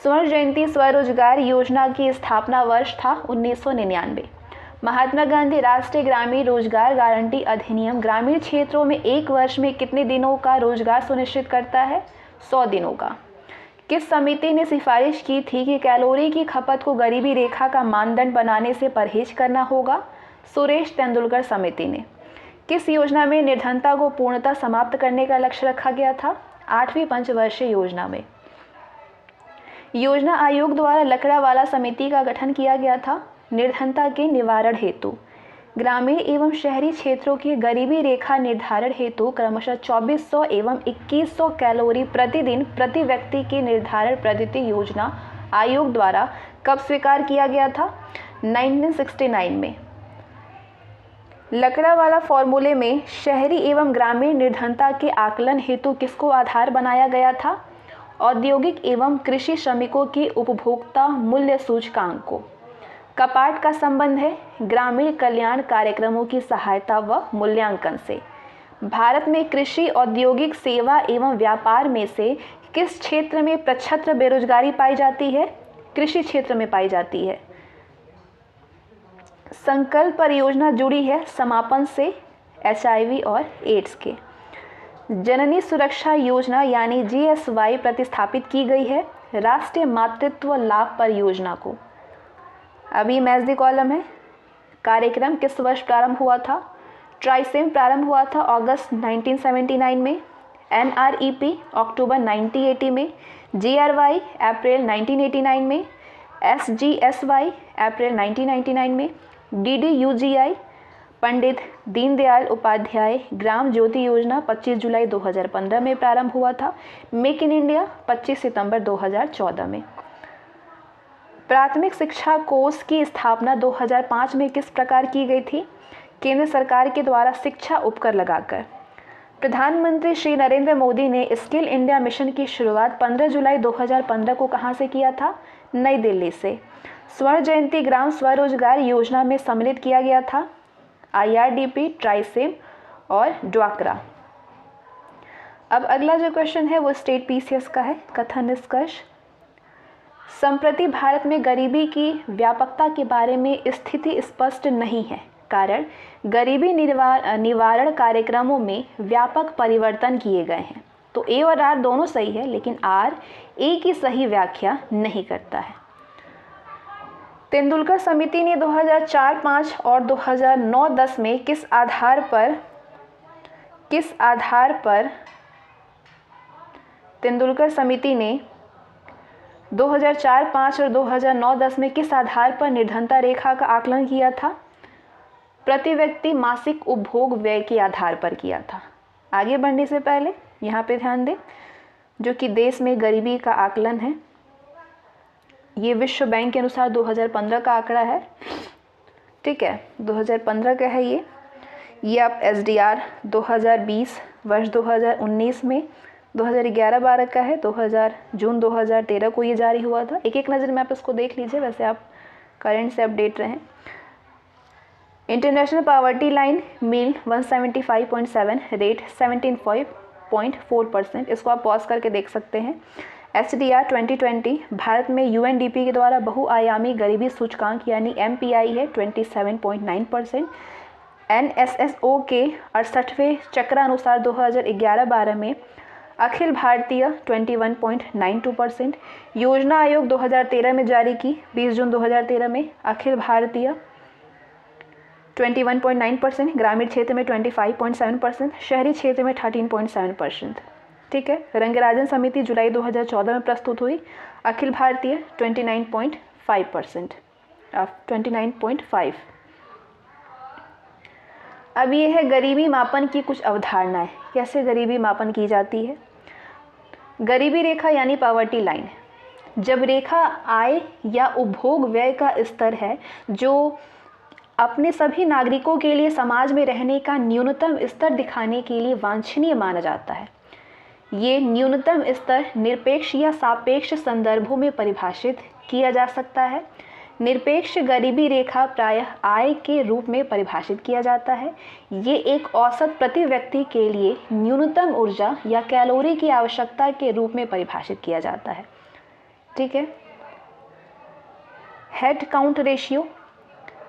स्वर्ण जयंती स्वरोजगार योजना की स्थापना वर्ष था 1999। महात्मा गांधी राष्ट्रीय ग्रामीण रोजगार गारंटी अधिनियम ग्रामीण क्षेत्रों में एक वर्ष में कितने दिनों का रोजगार सुनिश्चित करता है? 100 दिनों का। किस समिति ने सिफारिश की थी कि कैलोरी की खपत को गरीबी रेखा का मानदंड बनाने से परहेज करना होगा? सुरेश तेंदुलकर समिति ने। किस योजना में निर्धनता को पूर्णतः समाप्त करने का लक्ष्य रखा गया था? 8वीं पंचवर्षीय योजना में। योजना आयोग द्वारा लकड़ावाला समिति का गठन किया गया था निर्धनता के निवारण हेतु। ग्रामीण एवं शहरी क्षेत्रों की गरीबी रेखा निर्धारण हेतु क्रमशः 2400 एवं 2100 कैलोरी प्रतिदिन प्रति व्यक्ति की निर्धारण पद्धति योजना आयोग द्वारा कब स्वीकार किया गया था? 1969 में। लकड़ावाला फॉर्मूले में शहरी एवं ग्रामीण निर्धनता के आकलन हेतु किसको आधार बनाया गया था? औद्योगिक एवं कृषि श्रमिकों की उपभोक्ता मूल्य सूचकांक को। कपाट का संबंध है ग्रामीण कल्याण कार्यक्रमों की सहायता व मूल्यांकन से। भारत में कृषि, औद्योगिक, सेवा एवं व्यापार में से किस क्षेत्र में प्रच्छत्र बेरोजगारी पाई जाती है? कृषि क्षेत्र में पाई जाती है। संकल्प परियोजना जुड़ी है समापन से HIV और एड्स के। जननी सुरक्षा योजना यानी GSY प्रतिस्थापित की गई है राष्ट्रीय मातृत्व लाभ परियोजना को। अभी मैच द कॉलम है। कार्यक्रम किस वर्ष प्रारंभ हुआ था? ट्राइसेम प्रारंभ हुआ था अगस्त 1979 में। NREP अक्टूबर 1980 में। GRY अप्रैल 1989 में। SGSY अप्रैल 1999 में। DDUGI पंडित दीनदयाल उपाध्याय ग्राम ज्योति योजना 25 जुलाई 2015 में प्रारंभ हुआ था। मेक इन इंडिया 25 सितंबर 2014 में। प्राथमिक शिक्षा कोष की स्थापना 2005 में किस प्रकार की गई थी? केंद्र सरकार के द्वारा शिक्षा उपकर लगाकर। प्रधानमंत्री श्री नरेंद्र मोदी ने स्किल इंडिया मिशन की शुरुआत 15 जुलाई 2015 को कहां से किया था? नई दिल्ली से। स्वर्ण जयंती ग्राम स्वरोजगार योजना में सम्मिलित किया गया था IRDP, ट्राइसेम और ड्वाक्रा। अब अगला जो क्वेश्चन है वो स्टेट PCS का है। कथन निष्कर्ष। संप्रति भारत में गरीबी की व्यापकता के बारे में स्थिति स्पष्ट नहीं है। कारण गरीबी निवारण कार्यक्रमों में व्यापक परिवर्तन किए गए हैं। तो ए और आर दोनों सही है, लेकिन आर ए की सही व्याख्या नहीं करता है। तेंदुलकर समिति ने 2004-05 और 2009-10 में किस आधार पर तेंदुलकर समिति ने 2004-05 और 2009-10 में किस आधार पर निर्धनता रेखा का आकलन किया था? प्रति व्यक्ति मासिक उपभोग व्यय के आधार पर किया था। आगे बढ़ने से पहले यहाँ पे ध्यान दें, जो कि देश में गरीबी का आकलन है, ये विश्व बैंक के अनुसार 2015 का आंकड़ा है। ठीक है, 2015 का है ये आप SDR 2020 वर्ष 2019 में 2011-12 का है, जून 2013 को ये जारी हुआ था। एक एक नज़र में आप इसको देख लीजिए, वैसे आप करंट से अपडेट रहें। इंटरनेशनल पावर्टी लाइन मील 175.7, रेट 17.4%। इसको आप पॉज करके देख सकते हैं। SDR 2020 भारत में UNDP के द्वारा बहुआयामी गरीबी सूचकांक यानी MPI है 27.9%। NSSO के 68वें चक्रानुसार 2011-12 में अखिल भारतीय 21.92%। योजना आयोग 2013 में जारी की 20 जून 2013 में अखिल भारतीय 21.9%, ग्रामीण क्षेत्र में 25.7%, शहरी क्षेत्र में 13.7%। ठीक है, रंगराजन समिति जुलाई 2014 में प्रस्तुत हुई, अखिल भारतीय 29.5%। अब ये है गरीबी मापन की कुछ अवधारणाएं। कैसे गरीबी मापन की जाती है? गरीबी रेखा यानी पावर्टी लाइन, जब रेखा आय या उपभोग व्यय का स्तर है जो अपने सभी नागरिकों के लिए समाज में रहने का न्यूनतम स्तर दिखाने के लिए वांछनीय माना जाता है। ये न्यूनतम स्तर निरपेक्ष या सापेक्ष संदर्भों में परिभाषित किया जा सकता है। निरपेक्ष गरीबी रेखा प्रायः आय के रूप में परिभाषित किया जाता है। ये एक औसत प्रति व्यक्ति के लिए न्यूनतम ऊर्जा या कैलोरी की आवश्यकता के रूप में परिभाषित किया जाता है। ठीक है, हेड काउंट रेशियो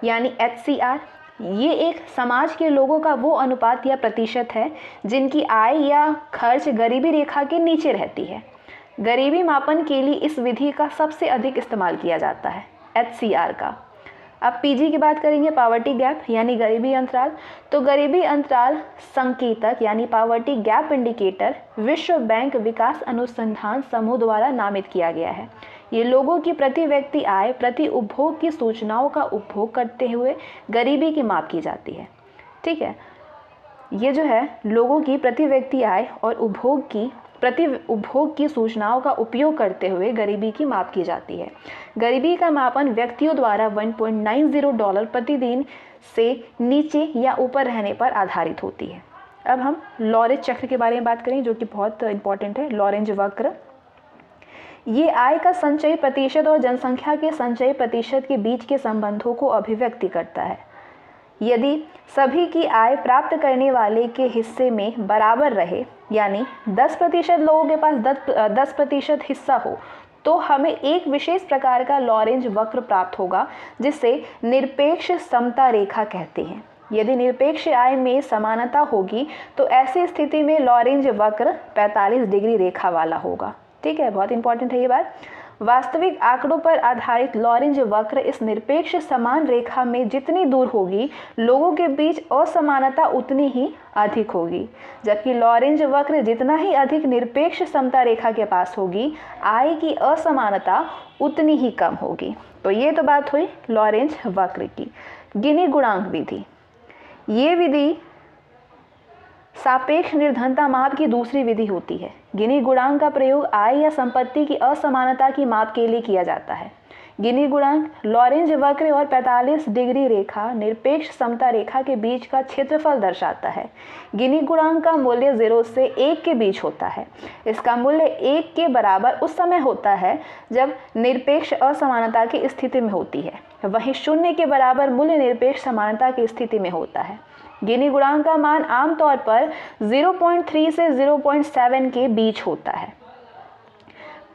यानी HCR, ये एक समाज के लोगों का वो अनुपात या प्रतिशत है जिनकी आय या खर्च गरीबी रेखा के नीचे रहती है। गरीबी मापन के लिए इस विधि का सबसे अधिक इस्तेमाल किया जाता है, HCR का। अब PG की बात करेंगे, पावर्टी गैप यानी गरीबी अंतराल। तो गरीबी अंतराल संकेतक यानी पावर्टी गैप इंडिकेटर विश्व बैंक विकास अनुसंधान समूह द्वारा नामित किया गया है। ये लोगों की प्रति व्यक्ति आय प्रति उपभोग की सूचनाओं का उपभोग करते हुए गरीबी की माप की जाती है। ठीक है, ये जो है लोगों की प्रति व्यक्ति आय और प्रति उपभोग की सूचनाओं का उपयोग करते हुए गरीबी की माप की जाती है। गरीबी का मापन व्यक्तियों द्वारा $1.90 प्रतिदिन से नीचे या ऊपर रहने पर आधारित होती है। अब हम लॉरेंज चक्र के बारे में बात करें, जो कि बहुत इंपॉर्टेंट है। लॉरेंज वक्र ये आय का संचयी प्रतिशत और जनसंख्या के संचयी प्रतिशत के बीच के संबंधों को अभिव्यक्ति करता है। यदि सभी की आय प्राप्त करने वाले के हिस्से में बराबर रहे, यानी 10% लोगों के पास 10% हिस्सा हो, तो हमें एक विशेष प्रकार का लॉरेंज वक्र प्राप्त होगा, जिसे निरपेक्ष समता रेखा कहते हैं। यदि निरपेक्ष आय में समानता होगी तो ऐसी स्थिति में लॉरेंज वक्र 45 डिग्री रेखा वाला होगा। ठीक है, बहुत इंपॉर्टेंट है ये बात। वास्तविक आंकड़ों पर आधारित लॉरेंज वक्र इस निरपेक्ष समान रेखा में जितनी दूर होगी, लोगों के बीच असमानता उतनी ही अधिक होगी, जबकि लॉरेंज वक्र जितना ही अधिक निरपेक्ष समता रेखा के पास होगी, आय की असमानता उतनी ही कम होगी। तो ये तो बात हुई लॉरेंज वक्र की। गिनी गुणांक विधि, ये विधि सापेक्ष निर्धनता माप की दूसरी विधि होती है। गिनी गुणांक का प्रयोग आय या संपत्ति की असमानता की माप के लिए किया जाता है। गिनी गुणांक लॉरेंज वक्र और 45 डिग्री रेखा निरपेक्ष समता रेखा के बीच का क्षेत्रफल दर्शाता है। गिनी गुणांक का मूल्य 0 से 1 के बीच होता है। इसका मूल्य 1 के बराबर उस समय होता है जब निरपेक्ष असमानता की स्थिति में होती है, वहीं 0 के बराबर मूल्य निरपेक्ष समानता की स्थिति में होता है। गिनी गुणांक का मान आमतौर पर 0.3 से 0.7 के बीच होता है।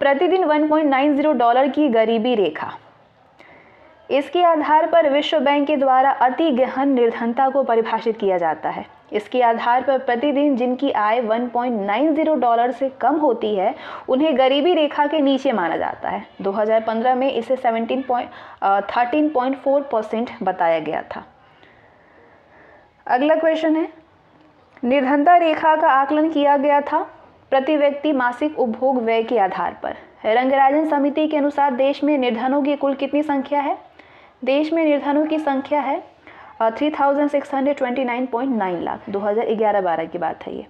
प्रतिदिन $1.90 की गरीबी रेखा, इसके आधार पर विश्व बैंक के द्वारा अति गहन निर्धनता को परिभाषित किया जाता है। इसके आधार पर प्रतिदिन जिनकी आय $1.90 से कम होती है उन्हें गरीबी रेखा के नीचे माना जाता है। 2015 में इसे 13.4% बताया गया था। अगला क्वेश्चन है, निर्धनता रेखा का आकलन किया गया था प्रति व्यक्ति मासिक उपभोग व्यय के आधार पर। रंगराजन समिति के अनुसार देश में निर्धनों की कुल कितनी संख्या है? देश में निर्धनों की संख्या है 3629.9 लाख। 2011-12 की बात है ये।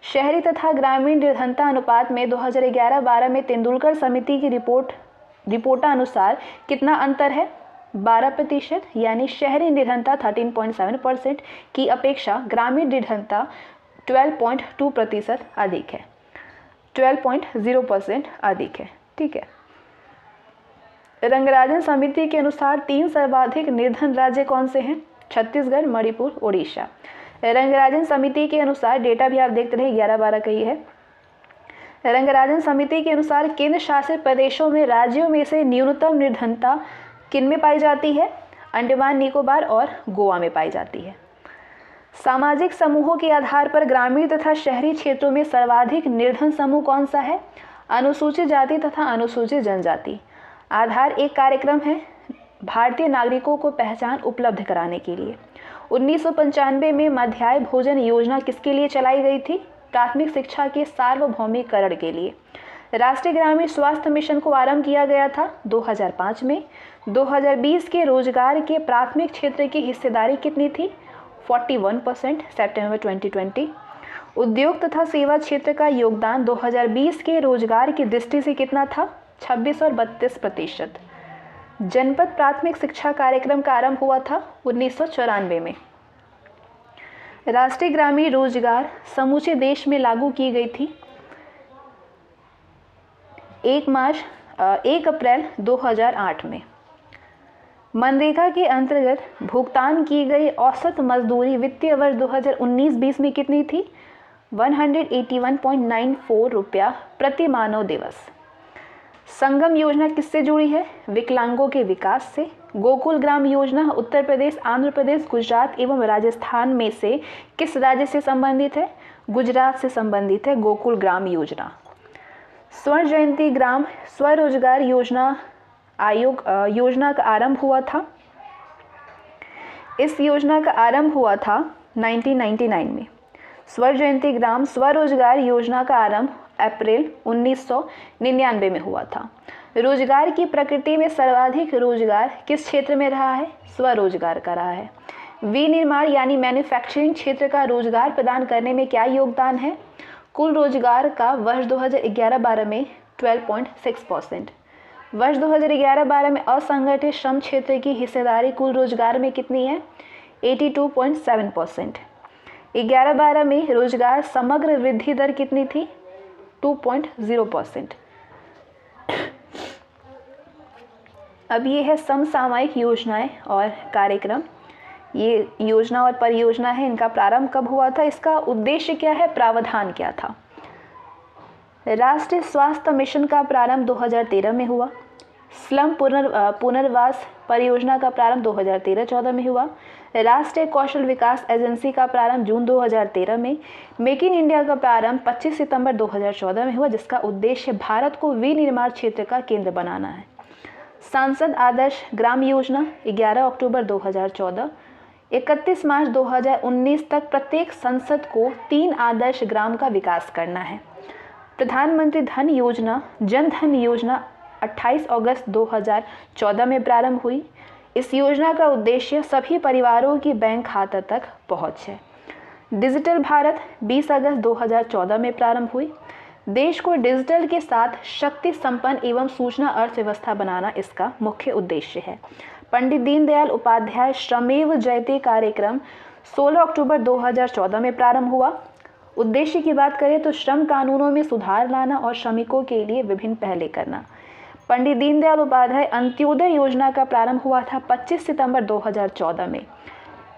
शहरी तथा ग्रामीण निर्धनता अनुपात में 2011-12 में तेंदुलकर समिति की रिपोर्टानुसार कितना अंतर है? 12%, यानी शहरी निर्धनता 13.7% की अपेक्षा ग्रामीण निर्धनता 12.2% अधिक है, 12.0% अधिक है। ठीक है। रंगराजन समिति के अनुसार 3 सर्वाधिक निर्धन राज्य कौन से हैं? छत्तीसगढ़, मणिपुर, ओडिशा। रंगराजन समिति के अनुसार, डेटा भी आप देखते रहे 11-12 का ही है। रंगराजन समिति के अनुसार केंद्र शासित प्रदेशों में राज्यों में से न्यूनतम निर्धनता किन में पाई जाती है? अंडमान निकोबार और गोवा में पाई जाती है। सामाजिक समूहों के आधार पर ग्रामीण तथा शहरी क्षेत्रों में सर्वाधिक निर्धन समूह कौन सा है? अनुसूचित जाति तथा अनुसूचित जनजाति। आधार एक कार्यक्रम है भारतीय नागरिकों को पहचान उपलब्ध कराने के लिए। 1995 में मध्याह्न भोजन योजना किसके लिए चलाई गई थी? प्राथमिक शिक्षा के सार्वभौमिकरण के लिए। राष्ट्रीय ग्रामीण स्वास्थ्य मिशन को आरंभ किया गया था 2005 में। 2020 के रोजगार के प्राथमिक क्षेत्र की हिस्सेदारी कितनी थी? 41%, सितंबर 2020। उद्योग तथा सेवा क्षेत्र का योगदान 2020 के रोजगार की दृष्टि से कितना था? 26 और 32%। जनपद प्राथमिक शिक्षा कार्यक्रम का आरंभ हुआ था 1994 में। राष्ट्रीय ग्रामीण रोजगार समूचे देश में लागू की गई थी 1 अप्रैल 2008 में। मनरेगा के अंतर्गत भुगतान की गई औसत मजदूरी वित्तीय वर्ष 2019-20 में कितनी थी? 181.94 रुपया प्रति मानव दिवस। संगम योजना किससे जुड़ी है? विकलांगों के विकास से। गोकुल ग्राम योजना उत्तर प्रदेश, आंध्र प्रदेश, गुजरात एवं राजस्थान में से किस राज्य से संबंधित है? गुजरात से संबंधित है गोकुल ग्राम योजना। स्वर्ण जयंती ग्राम स्वरोजगार योजना योजना का आरंभ हुआ था। इस योजना का आरंभ हुआ था 1999 में। स्वर्ण जयंती ग्राम स्वरोजगार योजना का आरंभ अप्रैल 1999 में हुआ था। रोजगार की प्रकृति में सर्वाधिक रोजगार किस क्षेत्र में रहा है? स्वरोजगार का रहा है। विनिर्माण यानी मैन्युफैक्चरिंग क्षेत्र का रोजगार प्रदान करने में क्या योगदान है? कुल रोजगार का वर्ष 2011-12 में 12.6%। वर्ष 2011-12 में असंगठित श्रम क्षेत्र की हिस्सेदारी कुल रोजगार में कितनी है? 82.7%। 11-12 में रोजगार समग्र वृद्धि दर कितनी थी? 2.0%। अब ये है समसामयिक योजनाएं और कार्यक्रम। ये योजना और परियोजना है, इनका प्रारंभ कब हुआ था? इसका उद्देश्य क्या है? प्रावधान क्या था? राष्ट्रीय स्वास्थ्य मिशन का प्रारंभ 2013 में हुआ। स्लम पुनर्वास परियोजना का प्रारंभ 2013-14 में हुआ। राष्ट्रीय कौशल विकास एजेंसी का प्रारंभ जून 2013 में। मेक इन इंडिया का प्रारंभ 25 सितंबर 2014 में हुआ, जिसका उद्देश्य भारत को विनिर्माण क्षेत्र का केंद्र बनाना है। सांसद आदर्श ग्राम योजना 11 अक्टूबर 2014। 31 मार्च 2019 तक प्रत्येक संसद को 3 आदर्श ग्राम का विकास करना है। प्रधानमंत्री धन योजना, जन धन योजना 28 अगस्त 2014 में प्रारंभ हुई। इस योजना का उद्देश्य सभी परिवारों की बैंक खाता तक पहुंच है। डिजिटल भारत 20 अगस्त 2014 में प्रारंभ हुई। देश को डिजिटल के साथ शक्ति संपन्न एवं सूचना अर्थव्यवस्था बनाना इसका मुख्य उद्देश्य है। पंडित दीनदयाल उपाध्याय श्रमेव जयते कार्यक्रम 16 अक्टूबर 2014 में प्रारंभ हुआ। उद्देश्य की बात करें तो श्रम कानूनों में सुधार लाना और श्रमिकों के लिए विभिन्न पहलें करना। पंडित दीनदयाल उपाध्याय अंत्योदय योजना का प्रारंभ हुआ था 25 सितंबर 2014 में।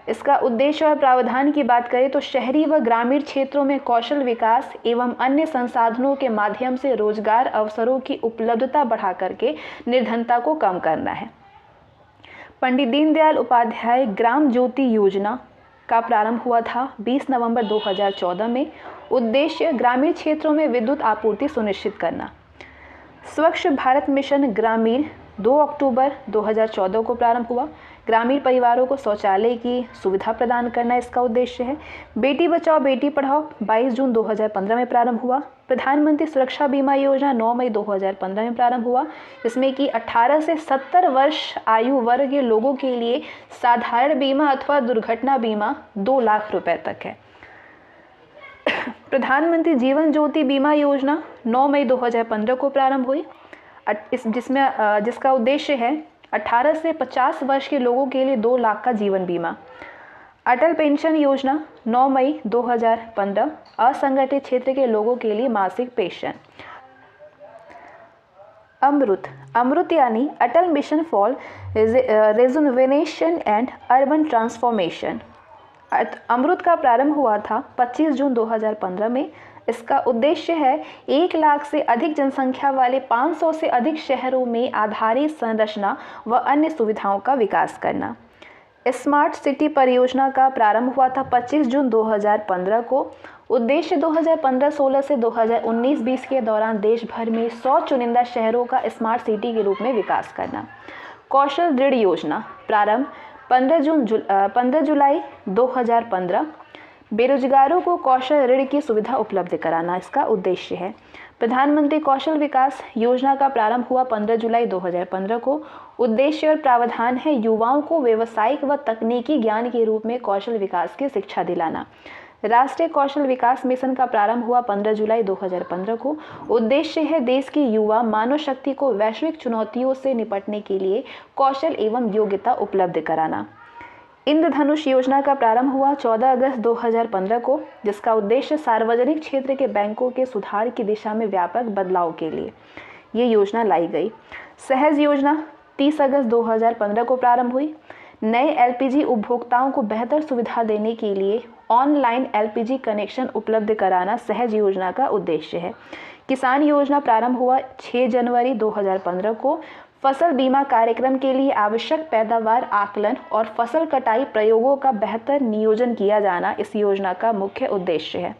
इसका उद्देश्य और प्रावधान की बात करें तो शहरी व ग्रामीण क्षेत्रों में कौशल विकास एवं अन्य संसाधनों के माध्यम से रोजगार अवसरों की उपलब्धता बढ़ा करके निर्धनता को कम करना है। पंडित दीनदयाल उपाध्याय ग्राम ज्योति योजना का प्रारंभ हुआ था 20 नवंबर 2014 में। उद्देश्य ग्रामीण क्षेत्रों में विद्युत आपूर्ति सुनिश्चित करना। स्वच्छ भारत मिशन ग्रामीण 2 अक्टूबर 2014 को प्रारंभ हुआ। ग्रामीण परिवारों को शौचालय की सुविधा प्रदान करना इसका उद्देश्य है। बेटी बचाओ बेटी पढ़ाओ 22 जून 2015 में प्रारंभ हुआ। प्रधानमंत्री सुरक्षा बीमा योजना 9 मई 2015 में प्रारंभ हुआ, जिसमें कि 18 से 70 वर्ष आयु वर्ग के लोगों के लिए साधारण बीमा अथवा दुर्घटना बीमा 2 लाख रुपए तक है। प्रधानमंत्री जीवन ज्योति बीमा योजना 9 मई 2015 को प्रारंभ हुई, जिसका उद्देश्य है 18 से 50 वर्ष के लोगों के लिए 2 लाख का जीवन बीमा। अटल पेंशन योजना 9 मई 2015 असंगठित क्षेत्र के लोगों के लिए मासिक पेंशन। अमृत यानी Atal mission for rejuvenation and urban transformation. AMRUT का प्रारंभ हुआ था 25 जून 2015 में। इसका उद्देश्य है 1 लाख से अधिक जनसंख्या वाले 500 से अधिक शहरों में आधारित संरचना व अन्य सुविधाओं का विकास करना। स्मार्ट सिटी परियोजना का प्रारंभ हुआ था 25 जून 2015 को। उद्देश्य 2015-16 से 2019-20 के दौरान देश भर में 100 चुनिंदा शहरों का स्मार्ट सिटी के रूप में विकास करना। कौशल ऋण योजना प्रारंभ 15 जुलाई 2015। बेरोजगारों को कौशल ऋण की सुविधा उपलब्ध कराना इसका उद्देश्य है। प्रधानमंत्री कौशल विकास योजना का प्रारंभ हुआ 15 जुलाई 2015 को। उद्देश्य और प्रावधान है युवाओं को व्यावसायिक व तकनीकी ज्ञान के रूप में कौशल विकास की शिक्षा दिलाना। राष्ट्रीय कौशल विकास मिशन का प्रारंभ हुआ 15 जुलाई 2015 को। उद्देश्य है देश की युवा मानव शक्ति को वैश्विक चुनौतियों से निपटने के लिए कौशल एवं योग्यता उपलब्ध कराना। इंद्रधनुष योजना का प्रारंभ हुआ 14 अगस्त 2015 को, जिसका उद्देश्य सार्वजनिक क्षेत्र के बैंकों के सुधार की दिशा में व्यापक बदलाव के लिए ये योजना लाई गई। सहज योजना 30 अगस्त 2015 को प्रारंभ हुई। नए एलपीजी उपभोक्ताओं को बेहतर सुविधा देने के लिए ऑनलाइन एलपीजी कनेक्शन उपलब्ध कराना सहज योजना का उद्देश्य है। किसान योजना प्रारंभ हुआ 6 जनवरी 2015 को। फसल बीमा कार्यक्रम के लिए आवश्यक पैदावार आकलन और फसल कटाई प्रयोगों का बेहतर नियोजन किया जाना इस योजना का मुख्य उद्देश्य है।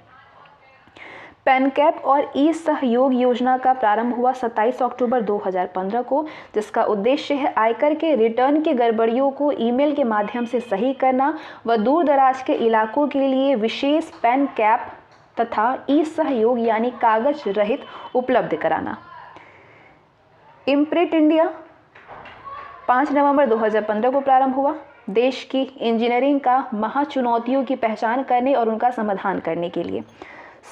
पेनकैप और ई सहयोग योजना का प्रारंभ हुआ 27 अक्टूबर 2015 को, जिसका उद्देश्य है आयकर के रिटर्न की गड़बड़ियों को ईमेल के माध्यम से सही करना व दूर दराज के इलाकों के लिए विशेष पेनकैप तथा ई सहयोग यानी कागज रहित उपलब्ध कराना। इम्प्रिंट इंडिया 5 नवंबर 2015 को प्रारंभ हुआ। देश की इंजीनियरिंग का महाचुनौतियों की पहचान करने और उनका समाधान करने के लिए।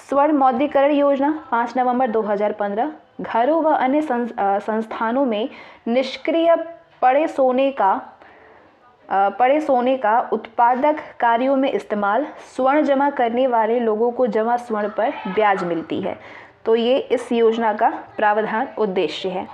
स्वर्ण मौद्रीकरण योजना 5 नवंबर 2015 घरों व अन्य संस्थानों में निष्क्रिय पड़े सोने का उत्पादक कार्यों में इस्तेमाल। स्वर्ण जमा करने वाले लोगों को जमा स्वर्ण पर ब्याज मिलती है, तो ये इस योजना का प्रावधान उद्देश्य है।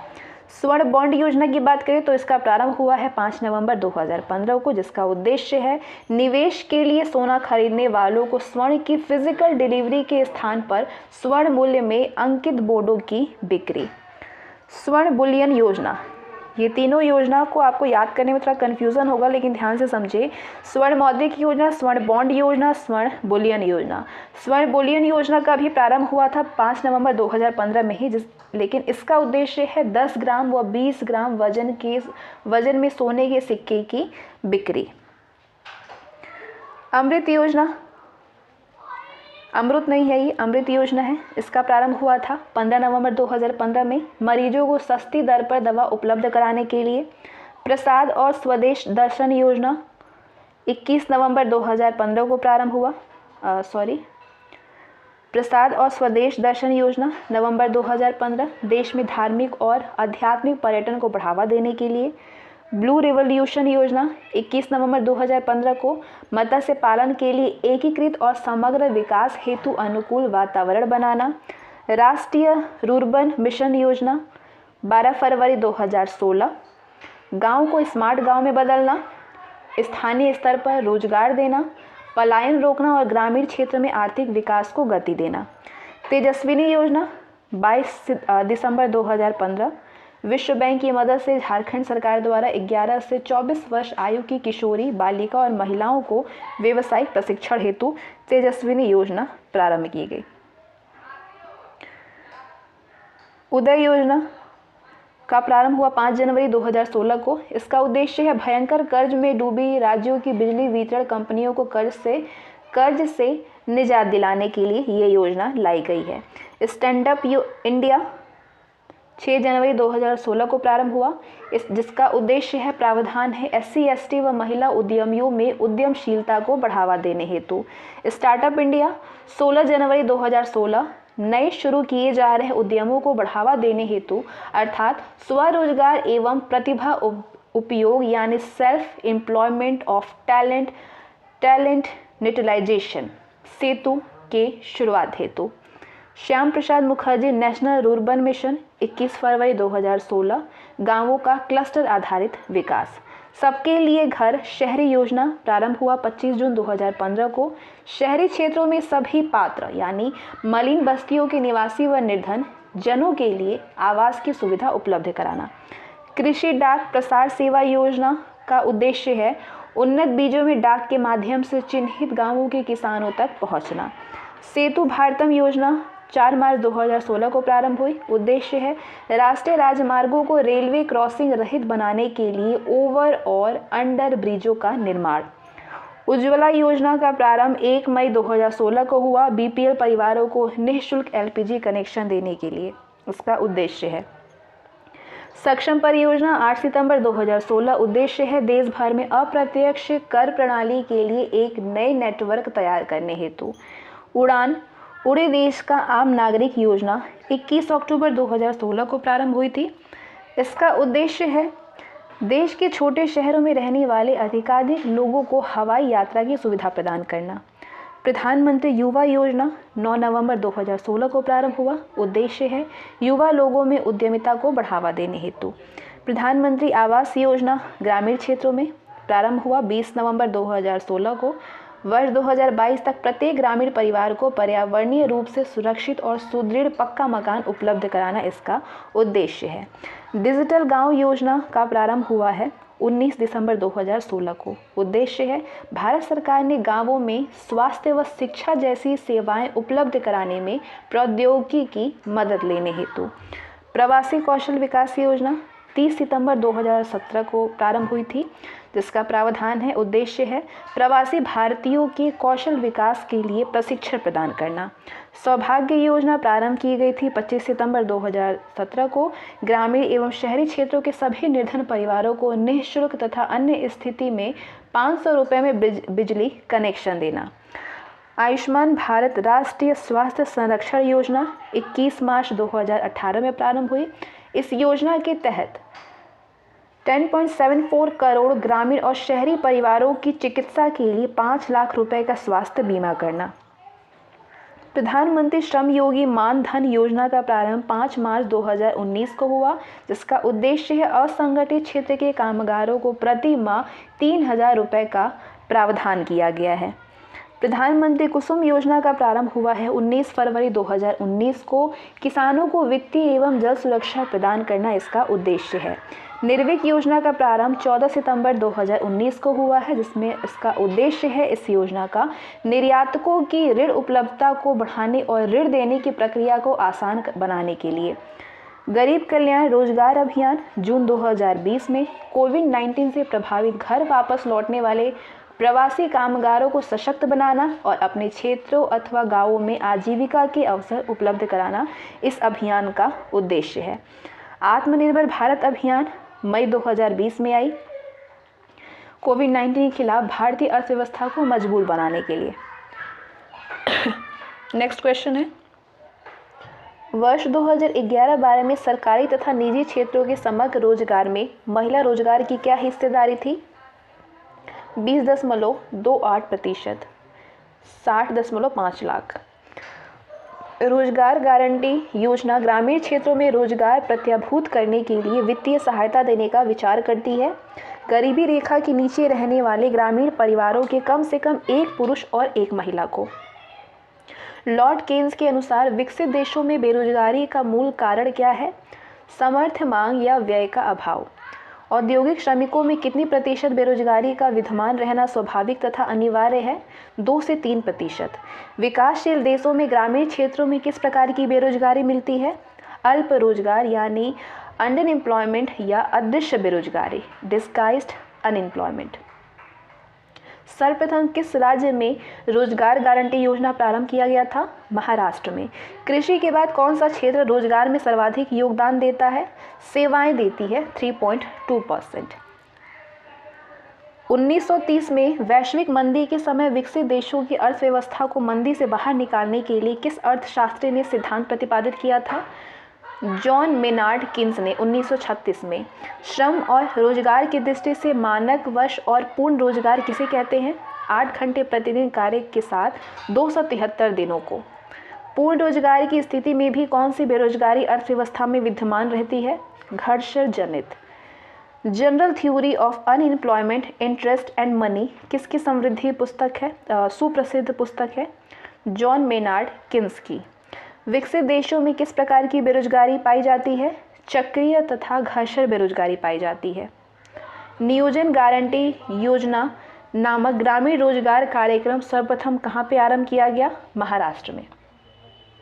स्वर्ण बॉन्ड योजना की बात करें तो इसका प्रारंभ हुआ है 5 नवंबर 2015 को, जिसका उद्देश्य है निवेश के लिए सोना खरीदने वालों को स्वर्ण की फिजिकल डिलीवरी के स्थान पर स्वर्ण मूल्य में अंकित बोर्डों की बिक्री। स्वर्ण बुलियन योजना, ये तीनों योजना को आपको याद करने में थोड़ा कन्फ्यूज़न होगा, लेकिन ध्यान से समझिए। स्वर्ण मौद्रिक योजना, स्वर्ण बॉन्ड योजना, स्वर्ण बुलियन योजना। स्वर्ण बुलियन योजना का भी प्रारंभ हुआ था 5 नवंबर 2015 में ही, लेकिन इसका उद्देश्य है 10 ग्राम व 20 ग्राम वजन में सोने के सिक्के की बिक्री। अमृत योजना, अमृत नहीं है, ये अमृत योजना है। इसका प्रारंभ हुआ था 15 नवंबर 2015 में मरीजों को सस्ती दर पर दवा उपलब्ध कराने के लिए। प्रसाद और स्वदेश दर्शन योजना 21 नवंबर 2015 को प्रारंभ हुआ। प्रसाद और स्वदेश दर्शन योजना नवंबर 2015 देश में धार्मिक और आध्यात्मिक पर्यटन को बढ़ावा देने के लिए। ब्लू रिवॉल्यूशन योजना 21 नवंबर 2015 को मत्स्य पालन के लिए एकीकृत और समग्र विकास हेतु अनुकूल वातावरण बनाना। राष्ट्रीय रुर्बन मिशन योजना 12 फरवरी 2016 गांव को स्मार्ट गांव में बदलना, स्थानीय स्तर पर रोजगार देना, पलायन रोकना और ग्रामीण क्षेत्र में आर्थिक विकास को गति देना। तेजस्विनी योजना 22 दिसंबर 2015 विश्व बैंक की मदद से झारखंड सरकार द्वारा 11 से 24 वर्ष आयु की किशोरी, बालिका और महिलाओं को व्यावसायिक प्रशिक्षण हेतु तेजस्विनी योजना प्रारंभ की गई। उदय योजना का प्रारंभ हुआ 5 जनवरी 2016 को। इसका उद्देश्य है भयंकर कर्ज में डूबी राज्यों की बिजली वितरण कंपनियों को कर्ज से निजात दिलाने के लिए ये योजना लाई गई है। स्टैंड अप इंडिया 6 जनवरी 2016 को प्रारंभ हुआ, जिसका उद्देश्य है प्रावधान है SC ST व महिला उद्यमियों में उद्यमशीलता को बढ़ावा देने हेतु। स्टार्टअप इंडिया 16 जनवरी 2016 नए शुरू किए जा रहे उद्यमों को बढ़ावा देने हेतु अर्थात स्वरोजगार एवं प्रतिभा उपयोग यानी self employment of talent utilization SETU के शुरुआत हेतु। Shyama Prasad Mukherjee national rurban mission 21 फरवरी 2016 गांवों का क्लस्टर आधारित विकास। सबके लिए घर शहरी योजना प्रारंभ हुआ 25 जून 2015 को। शहरी क्षेत्रों में सभी पात्र यानी मलिन बस्तियों के निवासी व निर्धन जनों के लिए आवास की सुविधा उपलब्ध कराना। कृषि डाक प्रसार सेवा योजना का उद्देश्य है उन्नत बीजों में डाक के माध्यम से चिन्हित गांवों के किसानों तक पहुंचना। सेतु भारतम योजना 4 मार्च 2016 को प्रारंभ हुई। उद्देश्य है राष्ट्रीय राजमार्गों को रेलवे क्रॉसिंग रहित बनाने के लिए ओवर और अंडर ब्रिजों का निर्माण। उज्ज्वला योजना का प्रारंभ 1 मई 2016 को हुआ। BPL परिवारों को निःशुल्क LPG कनेक्शन देने के लिए इसका उद्देश्य है। सक्षम परियोजना 8 सितंबर 2016 उद्देश्य है देश भर में अप्रत्यक्ष कर प्रणाली के लिए एक नए नेटवर्क तैयार करने हेतु। उड़ान उड़े देश का आम नागरिक योजना 21 अक्टूबर 2016 को प्रारंभ हुई थी। इसका उद्देश्य है देश के छोटे शहरों में रहने वाले अधिकाधिक लोगों को हवाई यात्रा की सुविधा प्रदान करना। प्रधानमंत्री युवा योजना 9 नवंबर 2016 को प्रारंभ हुआ। उद्देश्य है युवा लोगों में उद्यमिता को बढ़ावा देने हेतु। प्रधानमंत्री आवास योजना ग्रामीण क्षेत्रों में प्रारंभ हुआ 20 नवंबर 2016 को। वर्ष 2022 तक प्रत्येक ग्रामीण परिवार को पर्यावरणीय रूप से सुरक्षित और सुदृढ़ पक्का मकान उपलब्ध कराना इसका उद्देश्य है। डिजिटल गांव योजना का प्रारंभ हुआ है 19 दिसंबर 2016 को। उद्देश्य है भारत सरकार ने गांवों में स्वास्थ्य व शिक्षा जैसी सेवाएं उपलब्ध कराने में प्रौद्योगिकी की मदद लेने हेतु। प्रवासी कौशल विकास योजना 30 सितंबर 2017 को प्रारंभ हुई थी, जिसका प्रावधान है उद्देश्य है प्रवासी भारतीयों के कौशल विकास के लिए प्रशिक्षण प्रदान करना। सौभाग्य योजना प्रारंभ की गई थी 25 सितंबर 2017 को। ग्रामीण एवं शहरी क्षेत्रों के सभी निर्धन परिवारों को निःशुल्क तथा अन्य स्थिति में 500 रुपये में बिजली कनेक्शन देना। आयुष्मान भारत राष्ट्रीय स्वास्थ्य संरक्षण योजना 21 मार्च 2018 में प्रारंभ हुई। इस योजना के तहत 10.74 करोड़ ग्रामीण और शहरी परिवारों की चिकित्सा के लिए 5 लाख रुपए का स्वास्थ्य बीमा करना। प्रधानमंत्री श्रम योगी मान धन योजना का प्रारंभ 5 मार्च 2019 को हुआ, जिसका उद्देश्य है असंगठित क्षेत्र के कामगारों को प्रति माह 3,000 रुपये का प्रावधान किया गया है। प्रधानमंत्री कुसुम योजना का प्रारंभ हुआ है 19 फरवरी 2019 को। किसानों को वित्तीय एवं जल सुरक्षा प्रदान करना इसका उद्देश्य है। निर्विक योजना का प्रारंभ 14 सितंबर 2019 को हुआ है, जिसमें इसका उद्देश्य है इस योजना का निर्यातकों की ऋण उपलब्धता को बढ़ाने और ऋण देने की प्रक्रिया को आसान बनाने के लिए। गरीब कल्याण रोजगार अभियान जून 2020 में कोविड-19 से प्रभावित घर वापस लौटने वाले प्रवासी कामगारों को सशक्त बनाना और अपने क्षेत्रों अथवा गांवों में आजीविका के अवसर उपलब्ध कराना इस अभियान का उद्देश्य है। आत्मनिर्भर भारत अभियान मई 2020 में आई। कोविड-19 के खिलाफ भारतीय अर्थव्यवस्था को मजबूत बनाने के लिए। नेक्स्ट क्वेश्चन है, वर्ष 2011-12 में सरकारी तथा निजी क्षेत्रों के समग्र रोजगार में महिला रोजगार की क्या हिस्सेदारी थी? 20.28%, 60.5 लाख। रोजगार गारंटी योजना ग्रामीण क्षेत्रों में रोजगार प्रत्याभूत करने के लिए वित्तीय सहायता देने का विचार करती है। गरीबी रेखा के नीचे रहने वाले ग्रामीण परिवारों के कम से कम एक पुरुष और एक महिला को। लॉर्ड केन्स के अनुसार विकसित देशों में बेरोजगारी का मूल कारण क्या है? समर्थ मांग या व्यय का अभाव। औद्योगिक श्रमिकों में कितनी प्रतिशत बेरोजगारी का विद्यमान रहना स्वाभाविक तथा अनिवार्य है? 2 से 3%। विकासशील देशों में ग्रामीण क्षेत्रों में किस प्रकार की बेरोजगारी मिलती है? अल्प रोजगार यानी अंडरएम्प्लॉयमेंट या अदृश्य बेरोजगारी, डिस्गाइज्ड अनएम्प्लॉयमेंट। सर्वप्रथम किस राज्य में रोजगार गारंटी योजना प्रारंभ किया गया था? महाराष्ट्र में। कृषि के बाद कौन सा क्षेत्र रोजगार में सर्वाधिक योगदान देता है? सेवाएं देती है 3.2%। 1930 में वैश्विक मंदी के समय विकसित देशों की अर्थव्यवस्था को मंदी से बाहर निकालने के लिए किस अर्थशास्त्री ने सिद्धांत प्रतिपादित किया था? जॉन मेनार्ड किन्स ने 1936 में। श्रम और रोजगार की दृष्टि से मानक वर्ष और पूर्ण रोजगार किसे कहते हैं? 8 घंटे प्रतिदिन कार्य के साथ 273 दिनों को। पूर्ण रोजगार की स्थिति में भी कौन सी बेरोजगारी अर्थव्यवस्था में विद्यमान रहती है? घर्षण जनित। General theory of unemployment, interest and money किसकी समृद्धि पुस्तक है, सुप्रसिद्ध पुस्तक है? जॉन मेनार्ड किन्स की। विकसित देशों में किस प्रकार की बेरोजगारी पाई जाती है? चक्रीय तथा घर्षण बेरोजगारी पाई जाती है। नियोजन गारंटी योजना नामक ग्रामीण रोजगार कार्यक्रम सर्वप्रथम कहाँ पे आरंभ किया गया? महाराष्ट्र में।